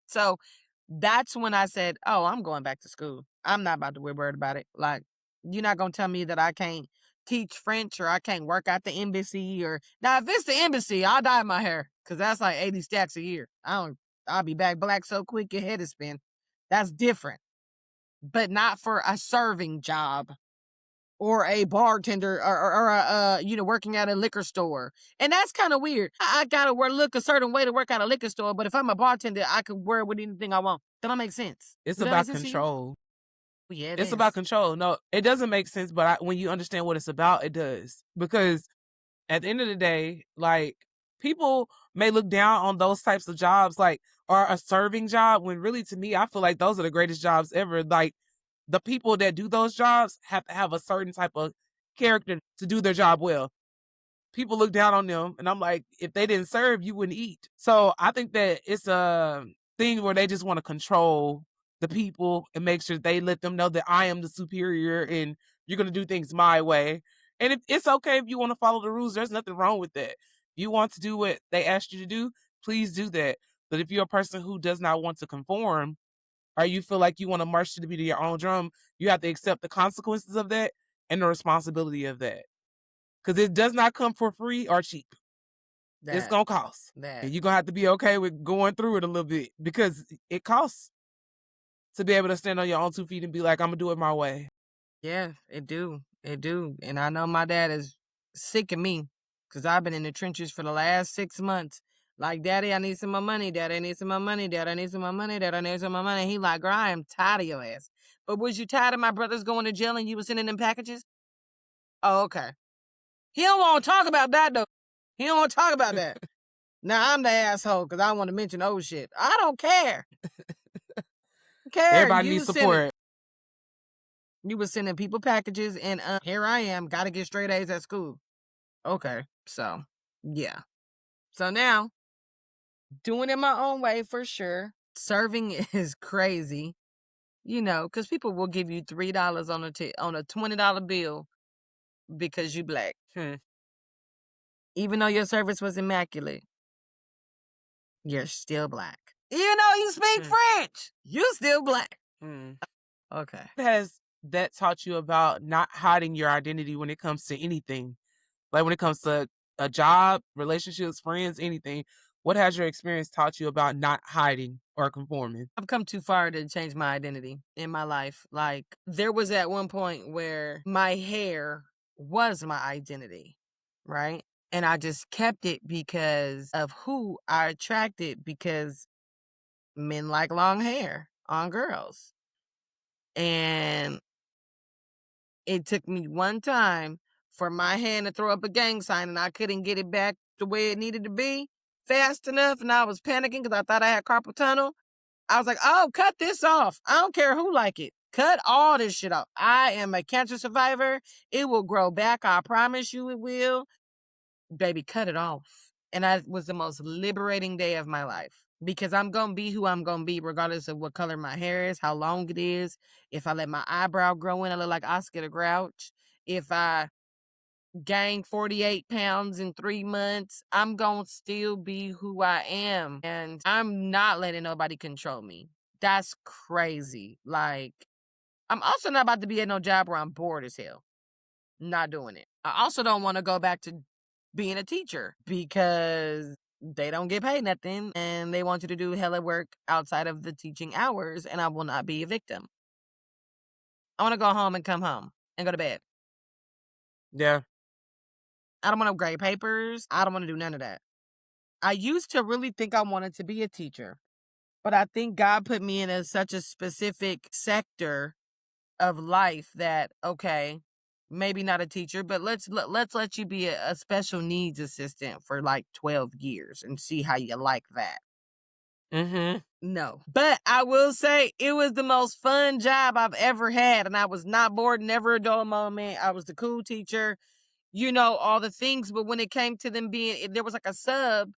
so that's when I said, oh, I'm going back to school. I'm not about to be worried about it. Like, you're not going to tell me that I can't teach French or I can't work at the embassy or... Now, if it's the embassy, I'll dye my hair because that's like 80 stacks a year. I'll be back black so quick your head is spin. That's different. But not for a serving job or a bartender or working at a liquor store. And that's kind of weird. I gotta look a certain way to work at a liquor store, but if I'm a bartender, I can wear with anything I want. That don't make sense. It's about control. Yeah, it's about control. No, it doesn't make sense, but when you understand what it's about, it does. Because at the end of the day, like, people may look down on those types of jobs, like, or a serving job, when really, to me, I feel like those are the greatest jobs ever. Like, the people that do those jobs have to have a certain type of character to do their job well. People look down on them, and I'm like, if they didn't serve, you wouldn't eat. So I think that it's a thing where they just want to control the people and make sure they let them know that I am the superior and you're going to do things my way. And if it's okay if you want to follow the rules, there's nothing wrong with that. If you want to do what they asked you to do, please do that. But if you're a person who does not want to conform, or you feel like you want to march to the beat of your own drum, you have to accept the consequences of that and the responsibility of that. Because it does not come for free or cheap. It's going to cost. And you're going to have to be okay with going through it a little bit because it costs to be able to stand on your own 2 feet and be like, I'm going to do it my way. Yeah, it do. It do. And I know my dad is sick of me because I've been in the trenches for the last 6 months. Like, Daddy, I need some more money. Daddy, I need some more money. Daddy, I need some more money. Daddy, I need some more money. He like, girl, I am tired of your ass. But was you tired of my brothers going to jail and you was sending them packages? Oh, okay. He don't want to talk about that, though. He don't want to talk about that. Now, I'm the asshole because I want to mention old shit. I don't care. Everybody needs support. You was sending people packages, and here I am, got to get straight A's at school. Okay, so, yeah. So now, doing it my own way for sure. Serving is crazy, you know, because people will give you $3 on a $20 bill because you black. Even though your service was immaculate, you're still black. Even though you speak Mm. French, you still black. Mm. Okay. What has that taught you about not hiding your identity when it comes to anything? Like when it comes to a job, relationships, friends, anything. What has your experience taught you about not hiding or conforming? I've come too far to change my identity in my life. Like, there was at one point where my hair was my identity, right? And I just kept it because of who I attracted, because men like long hair on girls. And it took me one time for my hand to throw up a gang sign and I couldn't get it back the way it needed to be fast enough. And I was panicking because I thought I had carpal tunnel. I was like, oh, cut this off. I don't care who like it. Cut all this shit off. I am a cancer survivor. It will grow back. I promise you it will. Baby, cut it off. And that was the most liberating day of my life, because I'm going to be who I'm going to be, regardless of what color my hair is, how long it is. If I let my eyebrow grow in, I look like Oscar the Grouch. If I gain 48 pounds in 3 months, I'm going to still be who I am. And I'm not letting nobody control me. That's crazy. Like, I'm also not about to be at no job where I'm bored as hell. Not doing it. I also don't want to go back to being a teacher because they don't get paid nothing and they want you to do hella work outside of the teaching hours, and I will not be a victim. I want to go home and come home and go to bed. Yeah. I don't want to grade papers. I don't want to do none of that. I used to really think I wanted to be a teacher, but I think God put me in such a specific sector of life that, okay, maybe not a teacher, but let's let you be a special needs assistant for like 12 years and see how you like that. Mm-hmm. No. But I will say it was the most fun job I've ever had, and I was not bored, never a dull moment. I was the cool teacher, all the things. But when it came to them being, if there was like a sub,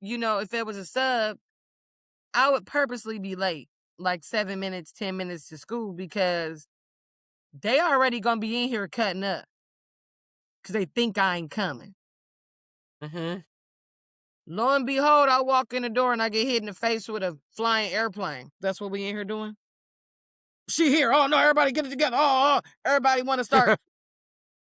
if there was a sub, I would purposely be late, like 7 minutes, 10 minutes to school, because they already gonna be in here cutting up because they think I ain't coming. Mm-hmm. Lo and behold, I walk in the door and I get hit in the face with a flying airplane. That's what we in here doing? She here. Oh, no, everybody get it together. Everybody want to start.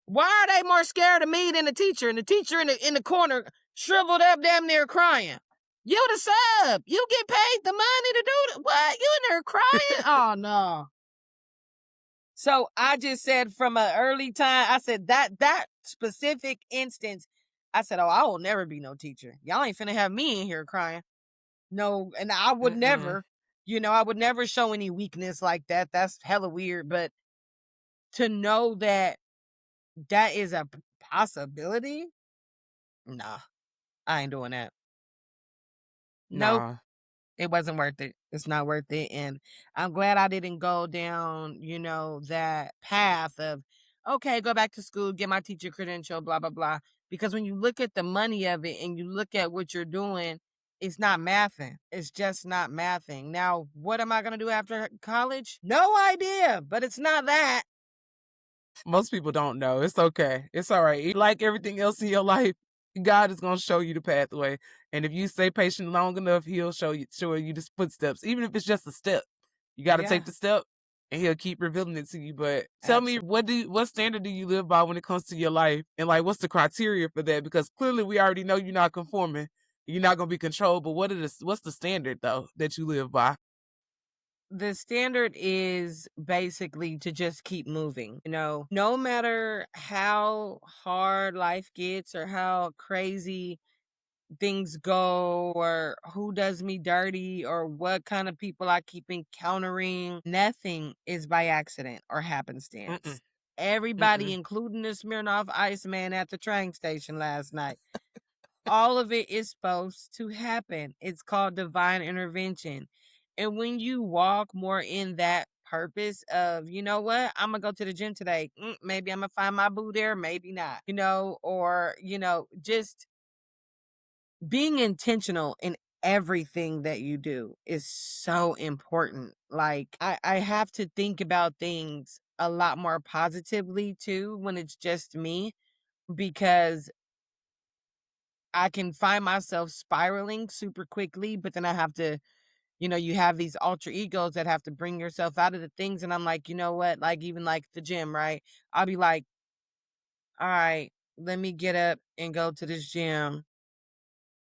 Why are they more scared of me than the teacher? And the teacher in the corner, shriveled up, damn near crying. You the sub. You get paid the money to do that. What? You in there crying? Oh, no. So I just said from an early time, I said that specific instance, I said, oh, I will never be no teacher. Y'all ain't finna have me in here crying. No, and I would never, I would never show any weakness like that. That's hella weird. But to know that is a possibility, nah, I ain't doing that. Nope. Nah. It wasn't worth it. It's not worth it. And I'm glad I didn't go down, that path of, okay, go back to school, get my teacher credential, blah, blah, blah. Because when you look at the money of it and you look at what you're doing, it's not mathing. It's just not mathing. Now, what am I going to do after college? No idea, but it's not that. Most people don't know. It's okay. It's all right. Like everything else in your life, God is going to show you the pathway. And if you stay patient long enough, he'll show you the footsteps. Even if it's just a step, you got to take the step and he'll keep revealing it to you. But tell me, what standard do you live by when it comes to your life? And like, what's the criteria for that? Because clearly we already know you're not conforming. You're not going to be controlled. But what's the standard though that you live by? The standard is basically to just keep moving. No matter how hard life gets or how crazy things go or who does me dirty or what kind of people I keep encountering, nothing is by accident or happenstance. Everybody, including the Smirnoff Iceman at the train station last night, all of it is supposed to happen. It's called divine intervention. And when you walk more in that purpose of, you know what, I'm going to go to the gym today. Maybe I'm going to find my boo there, maybe not, or, just being intentional in everything that you do is so important. Like, I have to think about things a lot more positively too when it's just me, because I can find myself spiraling super quickly, but then I have to You have these alter egos that have to bring yourself out of the things. And I'm like, you know what? Like, even like the gym, right? I'll be like, all right, let me get up and go to this gym.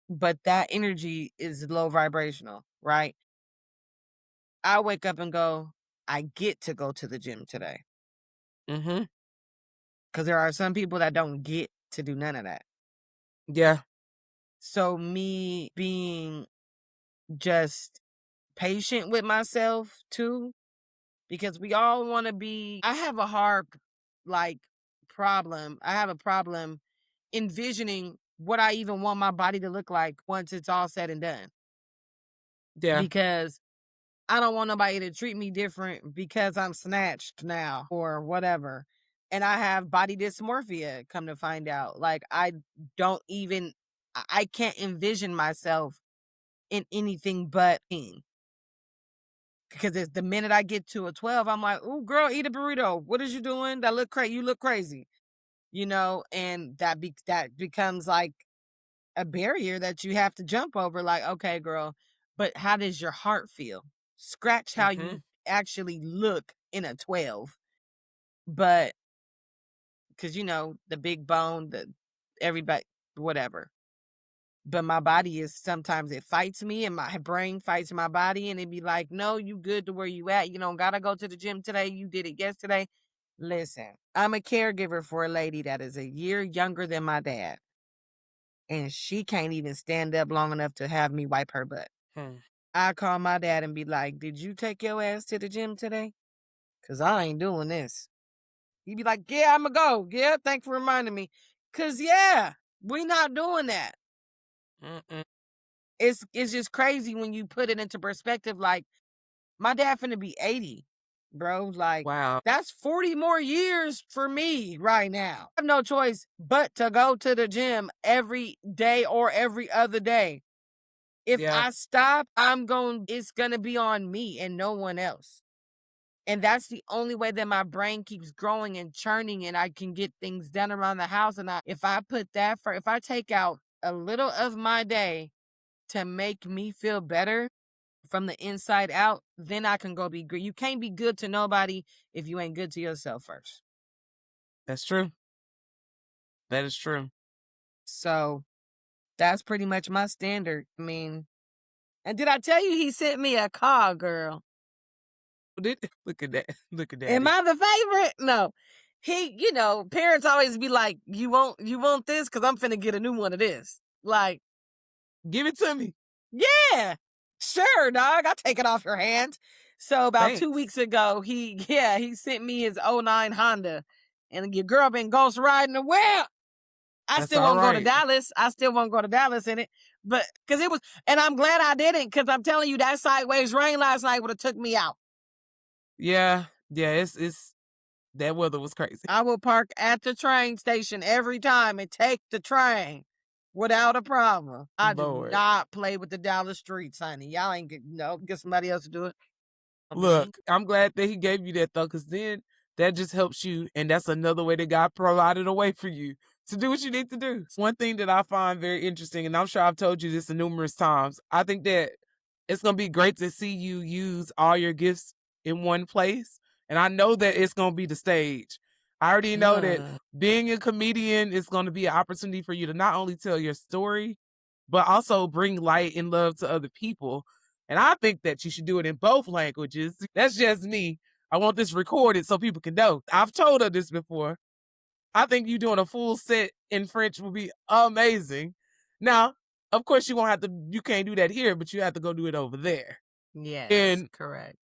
But that energy is low vibrational, right? I wake up and go, I get to go to the gym today. Mm-hmm. Because there are some people that don't get to do none of that. Yeah. So me being just patient with myself too, because we all want to be. I have a hard like problem. I have a problem envisioning what I even want my body to look like once it's all said and done. Yeah. Because I don't want nobody to treat me different because I'm snatched now or whatever. And I have body dysmorphia, come to find out. Like, I don't even, I can't envision myself in anything but pain. Because it's the minute I get to a 12, I'm like, "Ooh, girl, eat a burrito. What is you doing? That look crazy. You look crazy." And that becomes like a barrier that you have to jump over. Like, okay, girl, but how does your heart feel? Scratch how Mm-hmm. you actually look in a 12. But because the big bone, the everybody, whatever. But my body is sometimes it fights me and my brain fights my body and it be like, no, you good to where you at. You don't gotta go to the gym today. You did it yesterday. Listen, I'm a caregiver for a lady that is a year younger than my dad. And she can't even stand up long enough to have me wipe her butt. Hmm. I call my dad and be like, did you take your ass to the gym today? Cause I ain't doing this. He'd be like, yeah, I'ma go. Yeah, thanks for reminding me. Cause yeah, we not doing that. Mm-mm. It's just crazy when you put it into perspective. Like, my dad finna be 80, bro. Like, Wow. that's 40 more years for me right now. I have no choice but to go to the gym every day or every other day. If Yeah. I stop, it's gonna be on me and no one else. And that's the only way that my brain keeps growing and churning and I can get things done around the house. And if I take out a little of my day to make me feel better from the inside out, then I can go be good. You can't be good to nobody if you ain't good to yourself first. That's true. That is true. So that's pretty much my standard. I mean, and did I tell you he sent me a car, girl? Look at that. Look at Am daddy. I the favorite? No. Parents always be like, you want this? Cause I'm finna get a new one of this. Like, Give it to me. yeah, sure, dog. I'll take it off your hands. So about 2 weeks Thanks. ago, he sent me his '09 Honda. And your girl been ghost riding the well. I That's still all won't go to right. Dallas. I still won't go to Dallas in it. But cause it was, and I'm glad I didn't, cause I'm telling you that sideways rain last night would have took me out. Yeah. Yeah. It's that weather was crazy. I will park at the train station every time and take the train without a problem. I do Lord. not play with the Dallas streets, honey. Y'all ain't get somebody else to do it. Me. Look, I'm glad that he gave you that though, because then that just helps you. And that's another way that God provided a way for you to do what you need to do. One thing that I find very interesting, and I'm sure I've told you this numerous times, I think that it's going to be great to see you use all your gifts in one place. And I know that it's going to be the stage. I already know that being a comedian is going to be an opportunity for you to not only tell your story, but also bring light and love to other people. And I think that you should do it in both languages. That's just me. I want this recorded so people can know. I've told her this before. I think you doing a full set in French will be amazing. Now, of course, you can't do that here, but you have to go do it over there. Yes, And correct.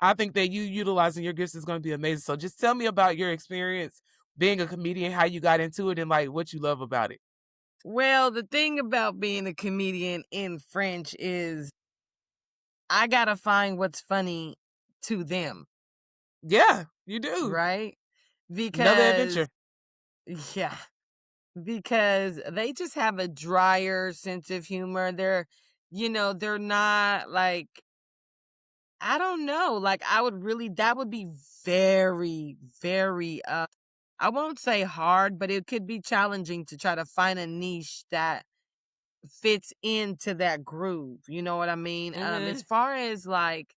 I think that you utilizing your gifts is going to be amazing. So just tell me about your experience being a comedian, how you got into it, and like what you love about it. Well, the thing about being a comedian in French is I gotta find what's funny to them, Yeah, you do. right? Another Because, adventure. yeah, because they just have a drier sense of humor. They're not like, I don't know. Like, that would be very, very, I won't say hard, but it could be challenging to try to find a niche that fits into that groove. You know what I mean? As far as like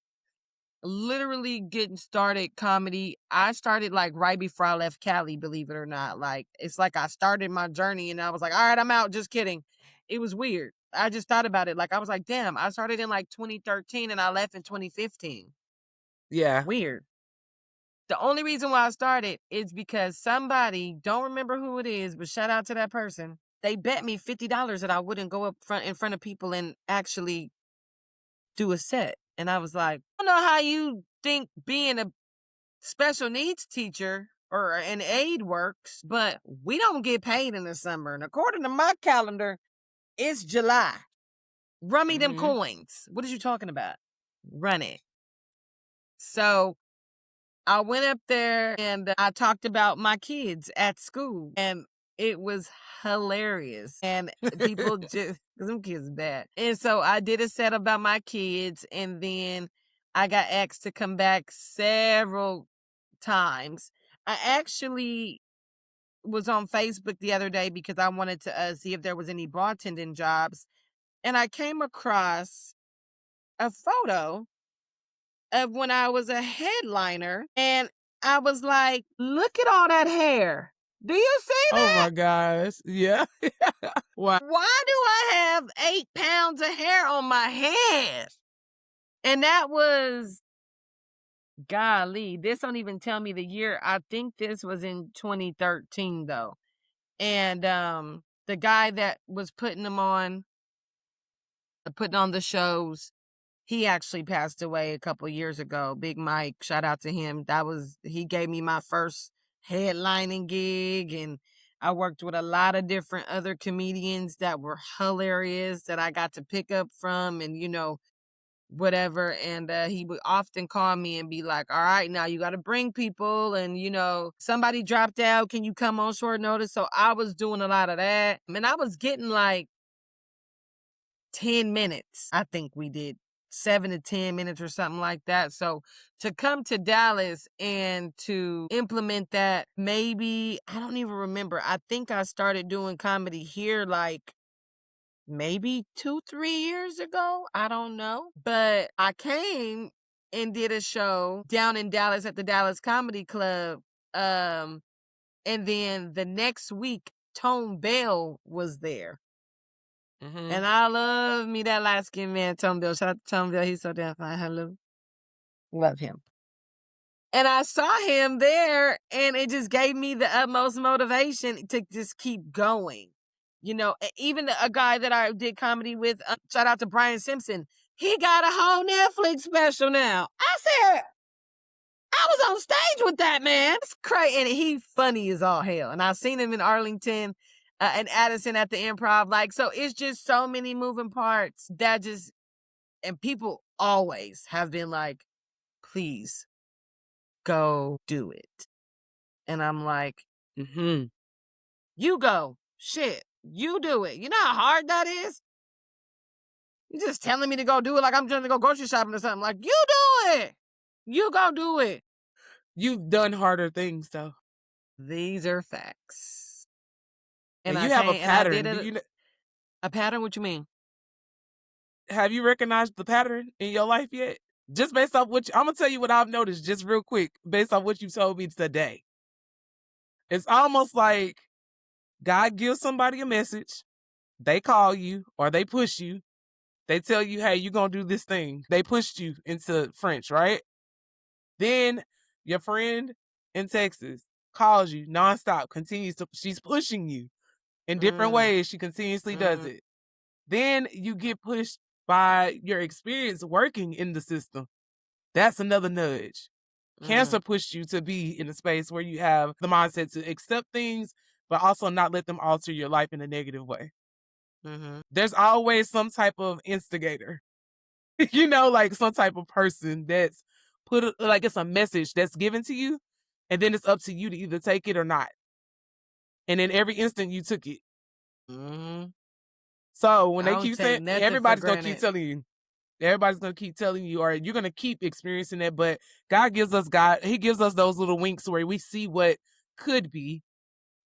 literally getting started comedy, I started like right before I left Cali, believe it or not. Like it's like I started my journey and I was like, all right, I'm out. Just kidding. It was weird. I just thought about it. Like I was like, damn, I started in like 2013 and I left in 2015. Yeah. Weird. The only reason why I started is because somebody, don't remember who it is, but shout out to that person. They bet me $50 that I wouldn't go up front in front of people and actually do a set. And I was like, I don't know how you think being a special needs teacher or an aide works, but we don't get paid in the summer. And according to my calendar, it's July. Run me them coins. What are you talking about? Run it. So I went up there and I talked about my kids at school and it was hilarious. And people just, cause them kids are bad. And so I did a set about my kids and then I got asked to come back several times. I actually was on Facebook the other day because I wanted to see if there was any bartending jobs. And I came across a photo of when I was a headliner and I was like, look at all that hair. Do you see Oh that? my gosh. Yeah. Wow. Why do I have 8 pounds of hair on my head? And that was, golly, this don't even tell me the year. I think this was in 2013 though. And the guy that was putting on the shows, he actually passed away a couple years ago. Big Mike, shout out to him. He gave me my first headlining gig and I worked with a lot of different other comedians that were hilarious that I got to pick up from and, whatever. And he would often call me and be like, all right, now you got to bring people and, somebody dropped out. Can you come on short notice? So I was doing a lot of that. And I was getting like 10 minutes. I think we did 7 to 10 minutes or something like that. So to come to Dallas and to implement that, maybe, I don't even remember. I think I started doing comedy here like maybe 2-3 years ago. I don't know. But I came and did a show down in Dallas at the Dallas Comedy Club. And then the next week, Tone Bell was there. And I love me that light-skinned man, Tone Bell. Shout out to Tone Bell. He's so damn fine. Hello. Love him. And I saw him there, and it just gave me the utmost motivation to just keep going. Even a guy that I did comedy with, shout out to Brian Simpson, he got a whole Netflix special now. I said, I was on stage with that man. It's crazy. And he funny as all hell. And I've seen him in Arlington and Addison at the Improv. Like, so it's just so many moving parts that and people always have been like, please go do it. And I'm like, you go. Shit, you do it. You know how hard that is? You're just telling me to go do it like I'm trying to go grocery shopping or something. Like, you do it. You go do it. You've done harder things though. These are facts. And you have a pattern. A pattern? What you mean? Have you recognized the pattern in your life yet? Just based off I'm going to tell you what I've noticed just real quick, based off what you told me today. It's almost like God gives somebody a message. They call you or they push you. They tell you, hey, you're going to do this thing. They pushed you into French, right? Then your friend in Texas calls you nonstop, she's pushing you in different ways. She continuously does it. Then you get pushed by your experience working in the system. That's another nudge. Cancer pushed you to be in a space where you have the mindset to accept things, but also not let them alter your life in a negative way. There's always some type of instigator, like some type of person that's like it's a message that's given to you, and then it's up to you to either take it or not. And in every instant, you took it. So when they keep saying, everybody's going to keep telling you. Everybody's going to keep telling you, or you're going to keep experiencing that. But He gives us those little winks where we see what could be,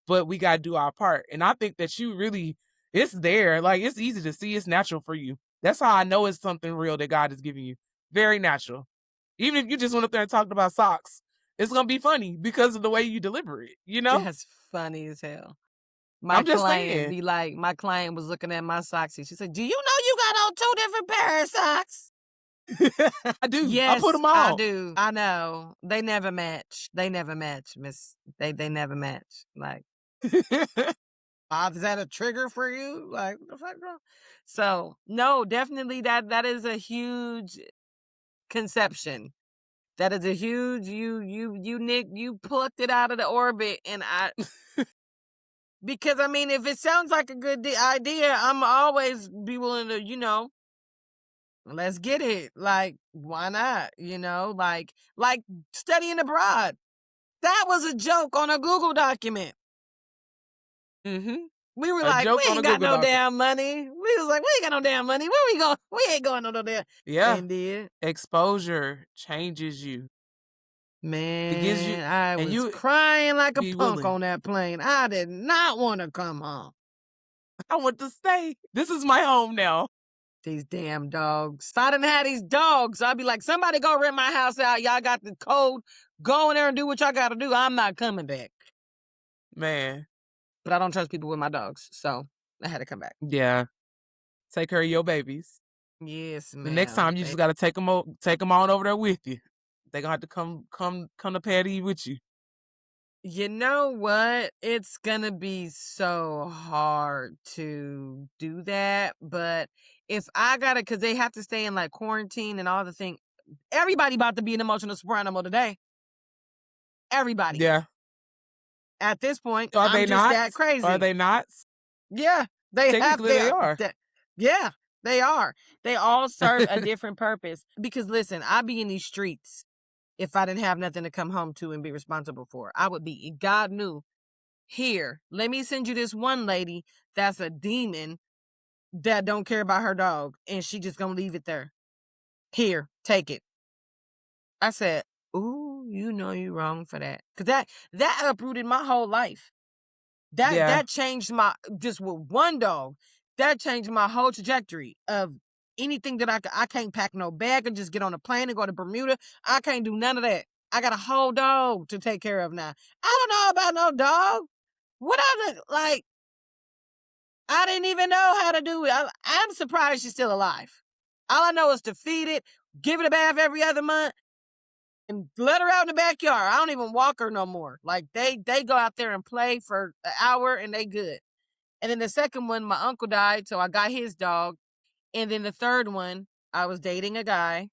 but we got to do our part. And I think that you really It's there. Like, it's easy to see. It's natural for you. That's how I know it's something real that God is giving you. Very natural. Even if you just went up there and talked about socks, it's gonna be funny because of the way you deliver it, you know? That's funny as hell. I'm just saying. My client was looking at my socks. She said, "Do you know you got on 2 different pair of socks?" I do. I put Yes, them I on. do. I know. They never match. They never match, miss. They never match. Like, is that a trigger for you? Like, what the fuck, bro? So, no, definitely that is a huge conception. That is a huge Nick, you plucked it out of the orbit, and because I mean, if it sounds like a good idea, I'm always be willing to, let's get it. Like, why not? Like studying abroad. That was a joke on a Google document. Mm-hmm. We were A like, joke we on ain't a got Google no doc. damn money. We was like, we ain't got no damn money. Where we going? We ain't going no damn. Yeah. And did. Exposure changes you. It gives you, Man, I and was you crying like a be punk willing. on that plane. I did not want to come home. I want to stay. This is my home now. These damn dogs. If I didn't have these dogs, I'd be like, somebody go rent my house out. Y'all got the code. Go in there and do what y'all got to do. I'm not coming back. Man. But I don't trust people with my dogs, so I had to come back. Yeah. Take care of your babies. Yes, man. The next time you just got to take them on over there with you. They gonna have to come to Patty with you. You know what? It's gonna be so hard to do that, but if I gotta, because they have to stay in like quarantine and all the thing. Everybody about to be an emotional support animal today. Everybody. Yeah. At this point, Are I'm they just not? that crazy. Are they not? Yeah, they Technically, they are. Yeah, they are. They all serve a different purpose. Because listen, I'd be in these streets if I didn't have nothing to come home to and be responsible for. I would be. God knew. Here, let me send you this one lady that's a demon that don't care about her dog, and she just gonna leave it there. Here, take it. I said, ooh, you know you're wrong for that. Because that uprooted my whole life. That changed just with one dog, that changed my whole trajectory of anything that I can't pack no bag and just get on a plane and go to Bermuda. I can't do none of that. I got a whole dog to take care of now. I don't know about no dog. What like, I didn't even know how to do it. I'm surprised she's still alive. All I know is to feed it, give it a bath every other month, and let her out in the backyard. I don't even walk her no more. Like they go out there and play for an hour and they good. And then the second one, my uncle died, so I got his dog. And then the third one, I was dating a guy.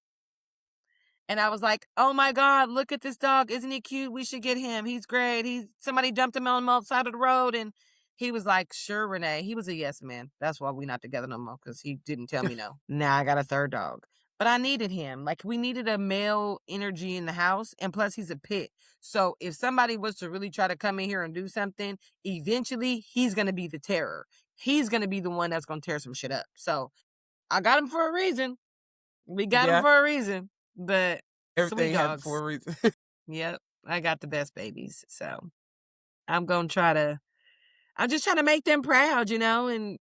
And I was like, oh my God, look at this dog. Isn't he cute? We should get him. He's great. Somebody dumped him on the side of the road. And he was like, sure, Renee. He was a yes man. That's why we're not together no more, because he didn't tell me no. Now I got a third dog. But I needed him. Like, we needed a male energy in the house. And plus, he's a pit. So if somebody was to really try to come in here and do something, eventually he's going to be the terror. He's going to be the one that's going to tear some shit up. So I got him for a reason. We got him for a reason. But everything sweet dogs. happened for a reason. Yep. I got the best babies. So I'm just trying to make them proud, and I'm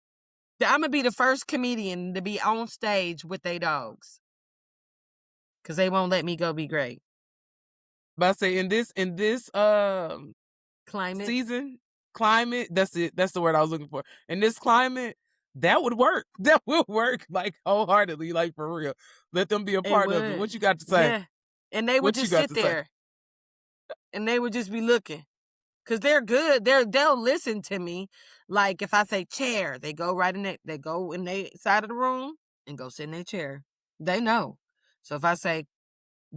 going to be the first comedian to be on stage with their dogs. Because they won't let me go be great. But I say in this climate, that's it. That's the word I was looking for. In this climate, that would work. That will work, like, wholeheartedly, like, for real. Let them be a part of it. What you got to say? Yeah. And they would just sit there. And they would just be looking. Because they're good. They'll listen to me. Like, if I say chair, they go right in it. They go in their side of the room and go sit in their chair. They know. So if I say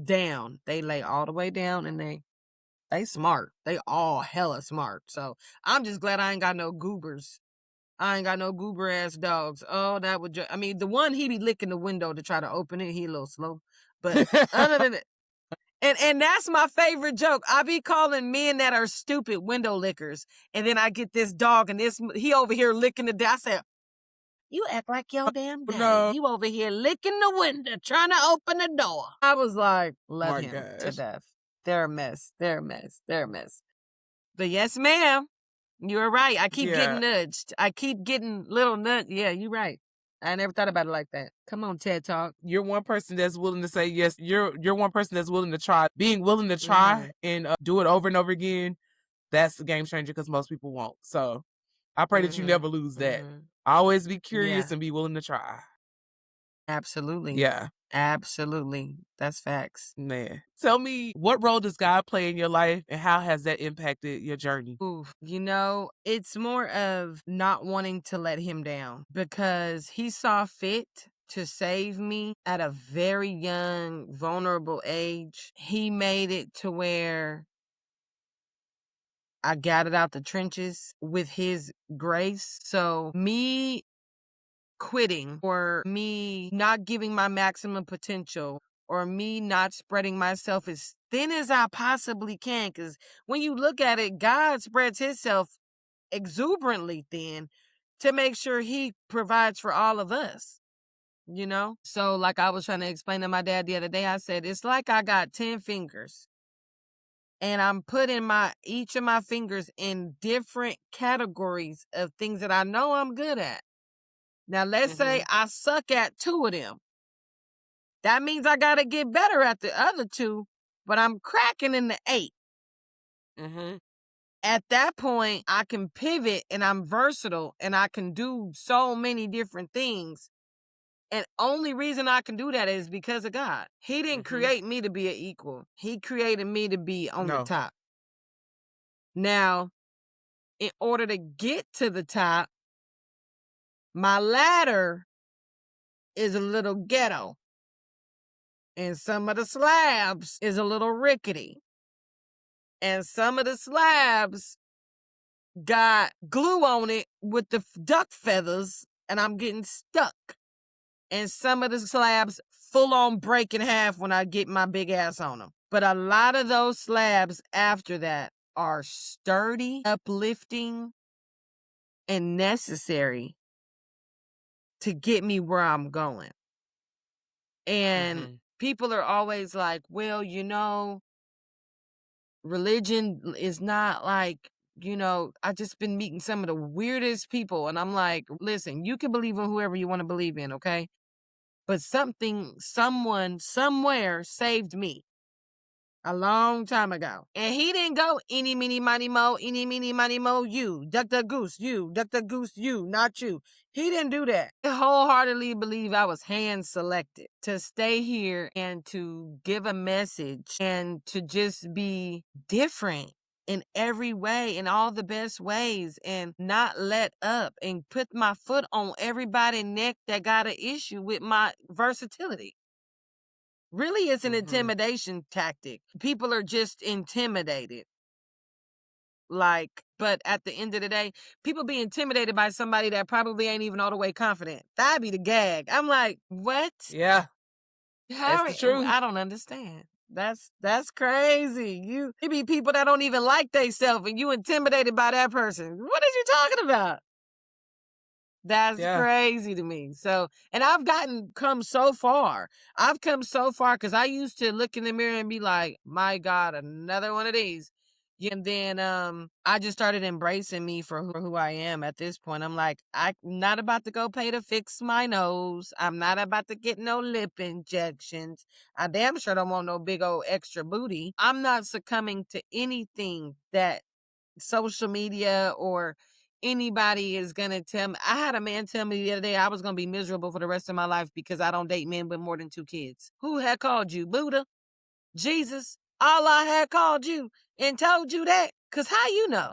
down, they lay all the way down, and they smart. They all hella smart. So I'm just glad I ain't got no goobers. I ain't got no goober ass dogs. Oh, that would the one, he be licking the window to try to open it. He a little slow. But other than it, and that's my favorite joke. I be calling men that are stupid window lickers. And then I get this dog, and he over here licking the door. I said, you act like your damn daddy. No. You over here licking the window, trying to open the door. I was like, love him to death. They're a mess. They're a mess. They're a mess. But yes, ma'am. You're right. I keep Yeah. getting nudged. I keep getting little nudge. Yeah, you're right. I never thought about it like that. Come on, TED Talk. You're one person that's willing to say yes. You're one person that's willing to try. Being willing to try and do it over and over again, that's a game changer because most people won't. So I pray that you never lose that. Always be curious Yeah, and be willing to try. absolutely. Yeah. Absolutely. That's facts. Man. Tell me, what role does God play in your life and how has that impacted your journey? Ooh, it's more of not wanting to let him down because he saw fit to save me at a very young, vulnerable age. He made it to where I got it out the trenches with his grace. So me quitting or me not giving my maximum potential or me not spreading myself as thin as I possibly can. Because when you look at it, God spreads himself exuberantly thin to make sure he provides for all of us, you know? So like I was trying to explain to my dad the other day, I said, it's like I got 10 fingers and I'm putting each of my fingers in different categories of things that I know I'm good at. Now, let's say I suck at 2 of them. That means I got to get better at the other 2, but I'm cracking in the 8. At that point, I can pivot and I'm versatile and I can do so many different things. And only reason I can do that is because of God. He didn't create me to be an equal. He created me to be on the No. top. Now, in order to get to the top, my ladder is a little ghetto. And some of the slabs is a little rickety. And some of the slabs got glue on it with the duck feathers, and I'm getting stuck. And some of the slabs full on break in half when I get my big ass on them. But a lot of those slabs after that are sturdy, uplifting, and necessary to get me where I'm going. And people are always like, well, religion is not like, I just been meeting some of the weirdest people. And I'm like, listen, you can believe in whoever you want to believe in, okay? But someone, somewhere saved me a long time ago. And he didn't go eeny, meeny, miny, mo, you, duck, duck, goose, you, not you. He didn't do that. I wholeheartedly believe I was hand selected to stay here and to give a message and to just be different in every way, in all the best ways, and not let up and put my foot on everybody's neck that got an issue with my versatility. Really, it's an intimidation tactic. People are just intimidated. But at the end of the day, people be intimidated by somebody that probably ain't even all the way confident. That'd be the gag. I'm like, what? Yeah. That's the truth. I don't understand. That's crazy. You be people that don't even like theyself and you intimidated by that person. What are you talking about? That's crazy to me. So, and I've come so far. I've come so far because I used to look in the mirror and be like, my God, another one of these. And then I just started embracing me for who I am at this point. I'm like, I'm not about to go pay to fix my nose. I'm not about to get no lip injections. I damn sure don't want no big old extra booty. I'm not succumbing to anything that social media or anybody is gonna tell me. I had a man tell me the other day I was gonna be miserable for the rest of my life because I don't date men with more than 2 kids. Who had called you? Buddha? Jesus? Allah had called you and told you that? Cause how you know?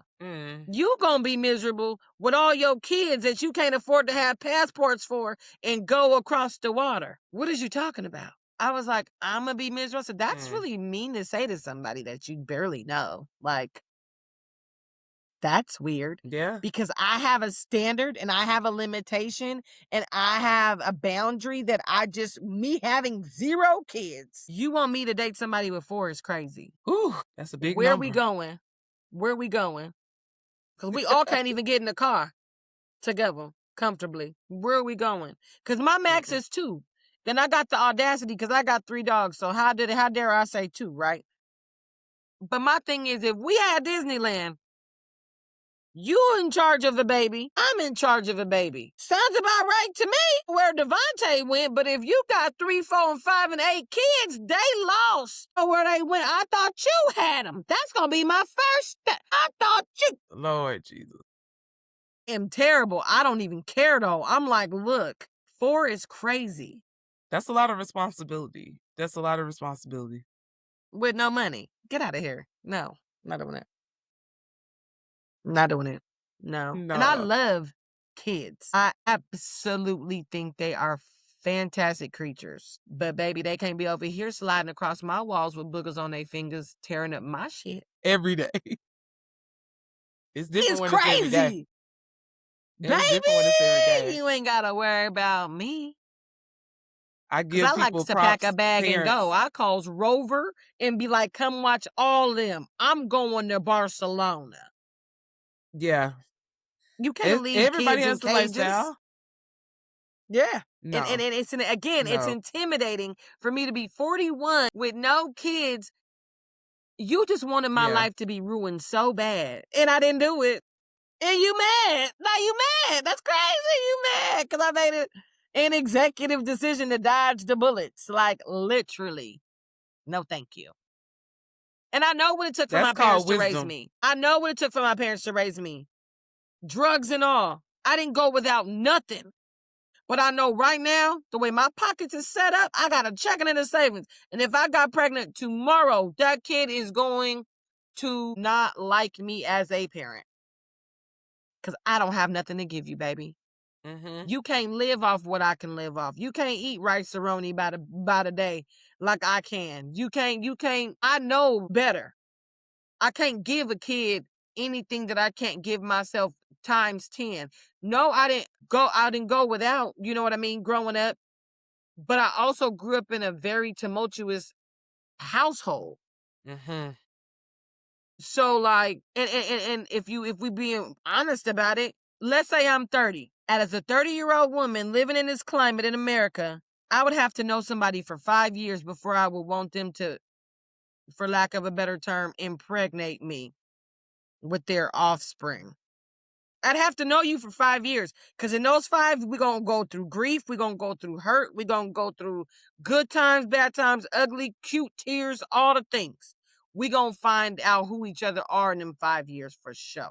You gonna be miserable with all your kids that you can't afford to have passports for and go across the water. What is you talking about? I was like, I'm gonna be miserable. So that's really mean to say to somebody that you barely know. Like, that's weird. Yeah. Because I have a standard and I have a limitation and I have a boundary that me having 0 kids. You want me to date somebody with 4 is crazy. Ooh, that's a big Where number. we going? Where we going? Because we all can't even get in the car together comfortably. Where are we going? Because my max is 2. Then I got the audacity because I got 3 dogs. So how dare I say 2, right? But my thing is, if we had Disneyland, You in charge of a baby. I'm in charge of a baby. Sounds about right to me where Devontae went, but if you got 3, 4, and 5, and 8 kids, they lost. Oh, where they went, I thought you had them. That's going to be my first step. I thought you. Lord Jesus. I'm terrible. I don't even care, though. I'm like, look, 4 is crazy. That's a lot of responsibility. That's a lot of responsibility. With no money. Get out of here. No, not doing it. Not doing it. No. And I No. love kids. I absolutely think they are fantastic creatures. But baby, they can't be over here sliding across my walls with boogers on their fingers, tearing up my shit. Every day. It's different It's when it's every day. crazy. It's different when it's every Baby, day. you ain't gotta worry about me. I Because give I like people to props, pack a bag and parents. go. I calls Rover and be like, come watch all them. I'm going to Barcelona. Yeah. You can't leave Everybody kids has in the cages. lifestyle. Yeah. No. And it's it's No. intimidating for me to be 41 with no kids. You just wanted my Yeah. life to be ruined so bad. And I didn't do it. And you mad. Now you mad. That's crazy. You mad. Because I made it an executive decision to dodge the bullets. Like literally. No, thank you. And I know what it took for That's my parents called to raise wisdom. me. I know what it took for my parents to raise me. Drugs and all. I didn't go without nothing. But I know right now, the way my pockets is set up, I got a checking and a savings. And if I got pregnant tomorrow, that kid is going to not like me as a parent. Because I don't have nothing to give you, baby. Mm-hmm. You can't live off what I can live off. You can't eat rice-a-roni by the day like I can. You can't. I know better. I can't give a kid anything that I can't give myself times 10. No, I didn't go without, you know what I mean, growing up. But I also grew up in a very tumultuous household. Mm-hmm. So like, and if we being honest about it, let's say I'm 30. And as a 30-year-old woman living in this climate in America, I would have to know somebody for 5 years before I would want them to, for lack of a better term, impregnate me with their offspring. I'd have to know you for 5 years. Because in those 5, we're going to go through grief. We're going to go through hurt. We're going to go through good times, bad times, ugly, cute tears, all the things. We're going to find out who each other are in them 5 years for sure.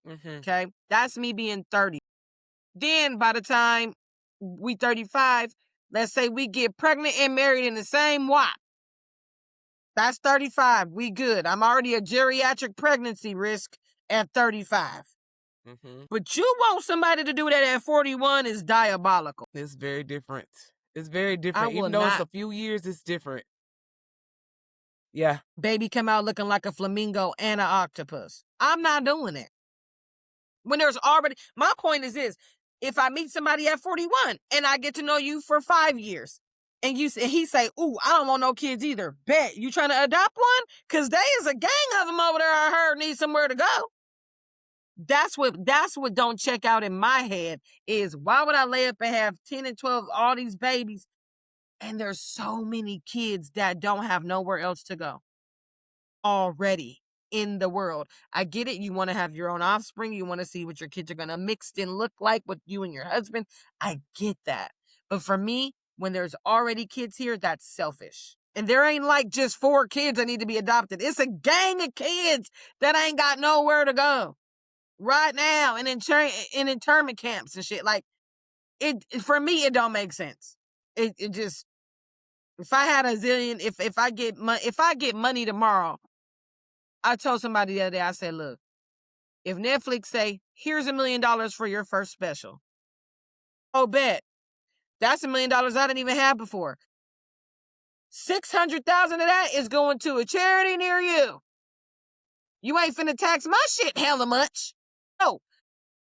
Mm-hmm. Okay? That's me being 30. Then by the time we 35, let's say we get pregnant and married in the same WAP. That's 35. We good. I'm already a geriatric pregnancy risk at 35. Mm-hmm. But you want somebody to do that at 41 is diabolical. It's very different. It's very different. will Even though it's not- a few years, it's different. Yeah. Baby come out looking like a flamingo and an octopus. I'm not doing it. When there's already, my point is this, if I meet somebody at 41 and I get to know you for 5 years and he say, ooh, I don't want no kids either. Bet, you trying to adopt one? Because there is a gang of them over there I heard need somewhere to go. That's what don't check out in my head is why would I lay up and have 10 and 12, all these babies, and there's so many kids that don't have nowhere else to go already in the world. I get it. You want to have your own offspring. You want to see what your kids are going to mix and look like with you and your husband. I get that. But for me, when there's already kids here, that's selfish. And there ain't like just 4 kids that need to be adopted. It's a gang of kids that ain't got nowhere to go right now in internment camps and shit. Like it for me, it don't make sense. It just, if I had a zillion, if I get money tomorrow, I told somebody the other day, I said, look, if Netflix say, here's $1 million for your first special. Oh, bet. That's $1 million I didn't even have before. 600,000 of that is going to a charity near you. You ain't finna tax my shit hella much. No.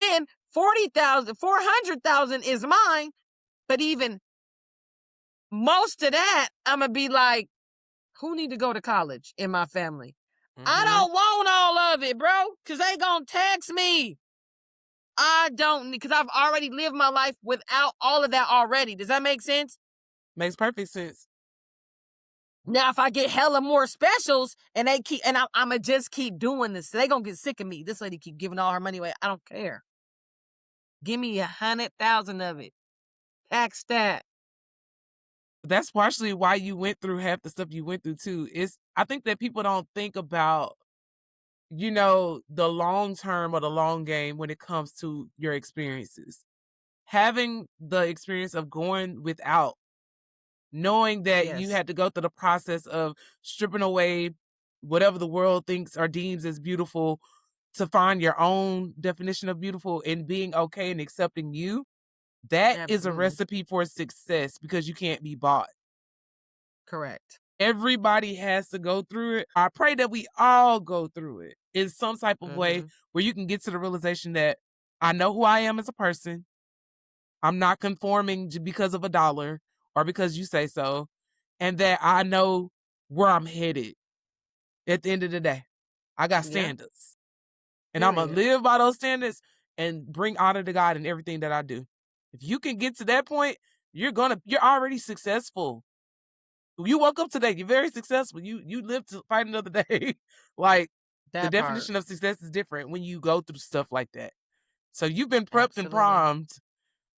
Then 400,000 is mine. But even most of that, I'm going to be like, who need to go to college in my family? Mm-hmm. I don't want all of it, bro, because they going to tax me. I don't, because I've already lived my life without all of that already. Does that make sense? Makes perfect sense. Now, if I get hella more specials and they keep, and I'ma just keep doing this, they gonna get sick of me. This lady keep giving all her money away. I don't care. Give me 100,000 of it. Tax that. That's partially why you went through half the stuff you went through too. I think that people don't think about, the long term or the long game when it comes to your experiences. Having the experience of going without, knowing that you Yes, had to go through the process of stripping away whatever the world thinks or deems as beautiful to find your own definition of beautiful and being okay and accepting you, that is a absolutely. recipe for success because you can't be bought. Correct. Everybody has to go through it. I pray that we all go through it in some type of way Hmm. where you can get to the realization that I know who I am as a person. I'm not conforming because of a dollar or because you say so. And that I know where I'm headed at the end of the day. I got Yeah, standards. And I'm going to period. live by those standards and bring honor to God in everything that I do. If you can get to that point, you're already successful. You woke up today, you're very successful. You live to fight another day. Like, the That part. definition of success is different when you go through stuff like that. So you've been prepped and Absolutely. primed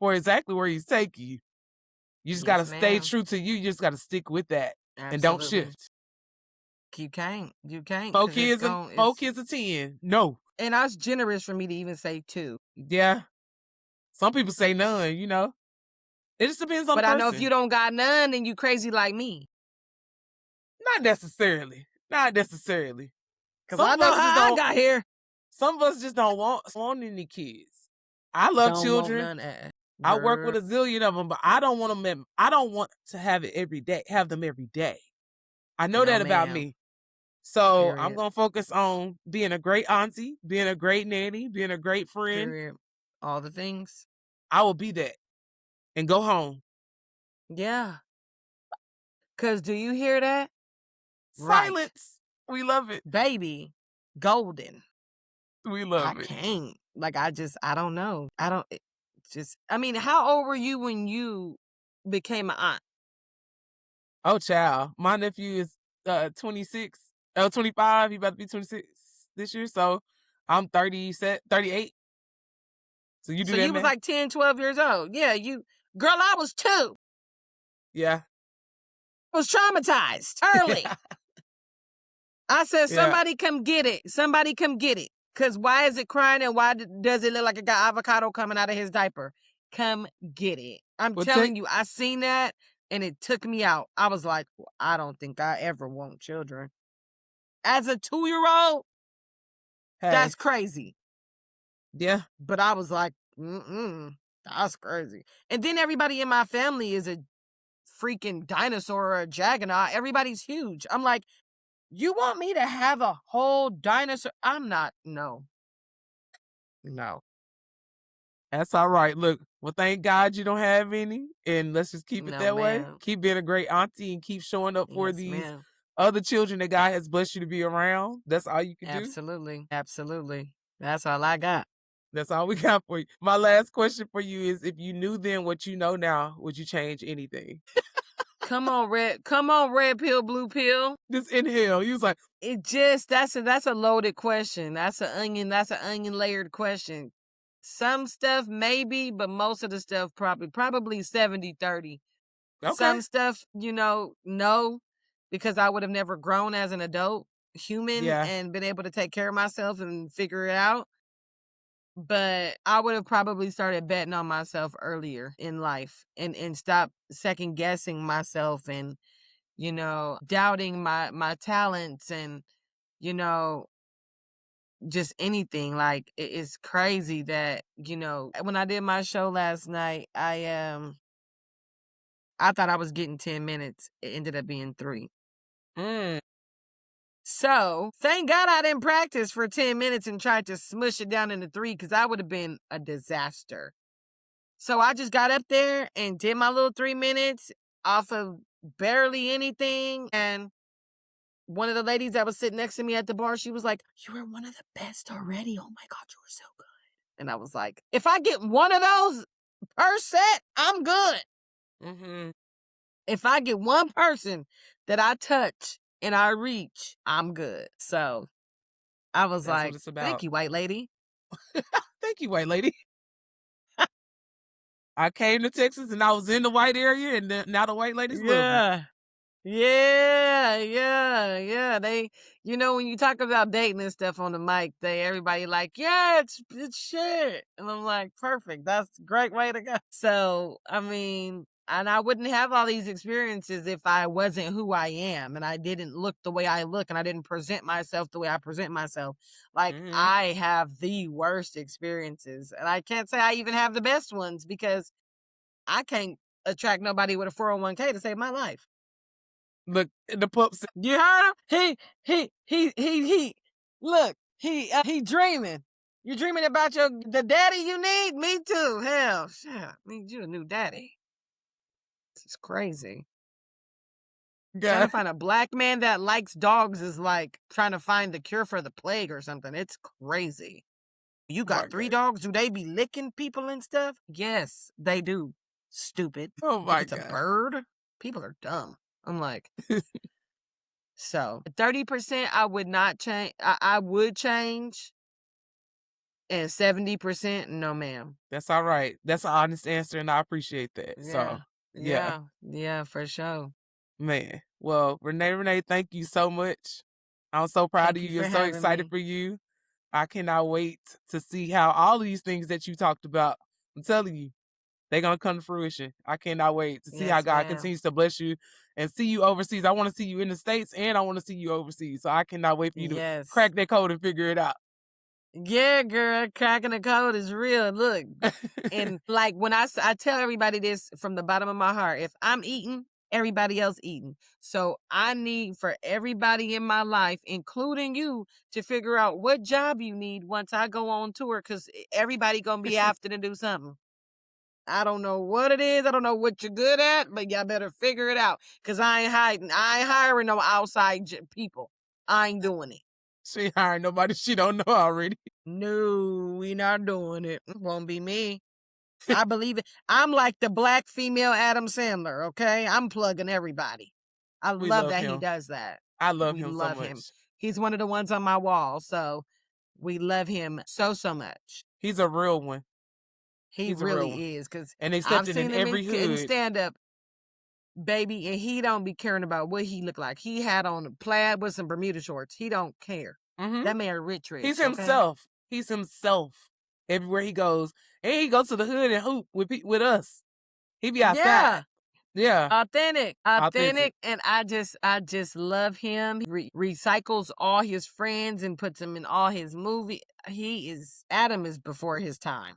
for exactly where he's taking you. You just gotta Yes, stay ma'am. true to you. You just gotta stick with that and don't Absolutely. shift. You can't. You can't, Four because it's kids and going, four it's, kids a 10. No. and that's generous for me to even say two. Yeah. Some people say none. It just depends on the But I know if person. you don't got none, then you crazy like me. Not necessarily. Not necessarily. Because I know how I got here. Some of us just don't want any kids. I love Don't want children. none at I work with girl. a zillion of them, but I don't want them. I don't want to have them every day. I know No, that about ma'am. me. So I'm Period. gonna focus on being a great auntie, being a great nanny, being a great friend. Period. All the things. I will be that and go home. Yeah. Because do you hear that? Right. Silence. We love it. Baby. Golden. We I love it. can't. Like, I don't know. I mean, how old were you when you became an aunt? Oh, child. My nephew is 26. 25. He about to be 26 this year. So I'm 38. So you do So that, you was man? like 10, 12 years old. Yeah, girl, I was 2. Yeah. I was traumatized early. I said, Yeah. somebody come get it. Somebody come get it. Because why is it crying and why does it look like it got avocado coming out of his diaper? Come get it. I'm Well, take telling you, I seen that and it took me out. I was like, "Well, I don't think I ever want children." As a 2-year-old, hey. that's crazy. Yeah. But I was like, that's crazy. And then everybody in my family is a freaking dinosaur or a juggernaut. Everybody's huge. I'm like, you want me to have a whole dinosaur? I'm not. No. No. That's all right. Look, well, thank God you don't have any, and let's just keep it No, that way. ma'am. Keep being a great auntie and keep showing up for Yes, these ma'am. other children that God has blessed you to be around. That's all you can do. Absolutely. Absolutely. That's all I got. That's all we got for you. My last question for you is: if you knew then what you know now, would you change anything? Come on, red pill, blue pill. Just inhale. You was like, That's a loaded question. That's an onion layered question. Some stuff maybe, but most of the stuff probably 70-30. okay, Some stuff, no, because I would have never grown as an adult human yeah, and been able to take care of myself and figure it out. But I would have probably started betting on myself earlier in life and stop second guessing myself and, doubting my talents and, you know, just anything. Like it's crazy that, when I did my show last night, I thought I was getting 10 minutes. It ended up being 3. mm, So thank God I didn't practice for 10 minutes and tried to smush it down into 3 because I would have been a disaster. So I just got up there and did my little 3 minutes off of barely anything. And one of the ladies that was sitting next to me at the bar, she was like, "You were one of the best already. Oh my God, you were so good." And I was like, if I get one of those per set, I'm good. mm-hmm. If I get one person that I touch and I reach, I'm good. So I was That's what like, it's about. thank you, white lady. Thank you, white lady. I came to Texas and I was in the white area, and now the white ladies love me. Yeah. Yeah. They, when you talk about dating and stuff on the mic, everybody like, yeah, it's shit. And I'm like, perfect. That's a great way to go. So, I mean, and I wouldn't have all these experiences if I wasn't who I am and I didn't look the way I look and I didn't present myself the way I present myself. Like, Mm-hmm. I have the worst experiences. And I can't say I even have the best ones because I can't attract nobody with a 401k to save my life. Look, the pup said, You heard him? He. Look, he dreaming. You dreaming about the daddy you need? Me too. Hell, shit. I need you a new daddy. This is crazy. Trying to find a black man that likes dogs is like trying to find the cure for the plague or something. It's crazy. You got 3 dogs? Do they be licking people and stuff? Yes, they do. Stupid. oh Think my it's a God. bird? People are dumb. I'm like, so 30% I would not change. I would change. And 70%, no, ma'am. That's all right. That's an honest answer, and I appreciate that. So, yeah. Yeah, for sure. Man. Well, Renee, thank you so much. I'm so proud Thank of you you for and so having excited me. for you. I cannot wait to see how all of these things that you talked about, I'm telling you, they're going to come to fruition. I cannot wait to see how Yes, God ma'am. continues to bless you and see you overseas. I want to see you in the States and I want to see you overseas. So I cannot wait for you to Yes. crack that code and figure it out. Yeah, girl, cracking the code is real. Look, and like when I tell everybody this from the bottom of my heart, if I'm eating, everybody else eating. So I need for everybody in my life, including you, to figure out what job you need once I go on tour, because everybody gonna be after to do something. I don't know what it is. I don't know what you're good at, but y'all better figure it out, because I ain't hiding. I ain't hiring no outside people. I ain't doing it. She ain't hiring nobody she don't know already. No, we not doing it. It won't be me. I believe it. I'm like the black female Adam Sandler, okay? I'm plugging everybody. I We love love that he him. does that. I love We him so love him. much. He's one of the ones on my wall, so we love him so much. He's a real one. He He's a real one. really is, because And I've accepted seen in him every in hood. stand-up, baby, and he don't be caring about what he look like. He had on a plaid with some Bermuda shorts. He don't care. Mm-hmm. That man rich. He's okay? himself. He's himself everywhere he goes. And he goes to the hood and hoop with us. He be outside. Yeah. Authentic. And I just love him. He recycles all his friends and puts them in all his movie. Adam is before his time.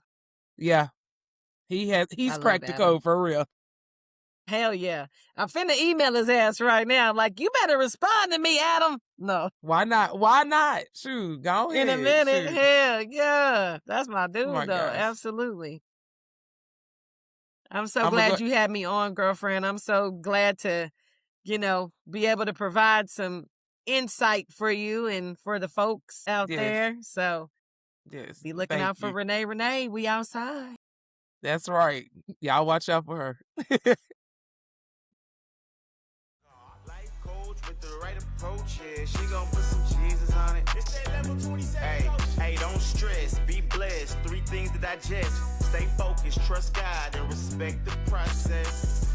Yeah. He's cracked the Adam. code for real. Hell yeah. I'm finna email his ass right now. I'm like, you better respond to me, Adam. No. Why not? Why not? Shoot, go ahead. In a minute. Shoot. Hell yeah. That's my dude, my though. gosh. Absolutely. I'm so glad you had me on, girlfriend. I'm so glad to, be able to provide some insight for you and for the folks out there. So yes, be looking out for Renee Renee. We outside. That's right. Y'all watch out for her. Life coach with the right approach, yeah. She gon' put some Jesus on it. It's that level 27. Hey, don't stress, be blessed. 3 things to digest. Stay focused, trust God, and respect the process.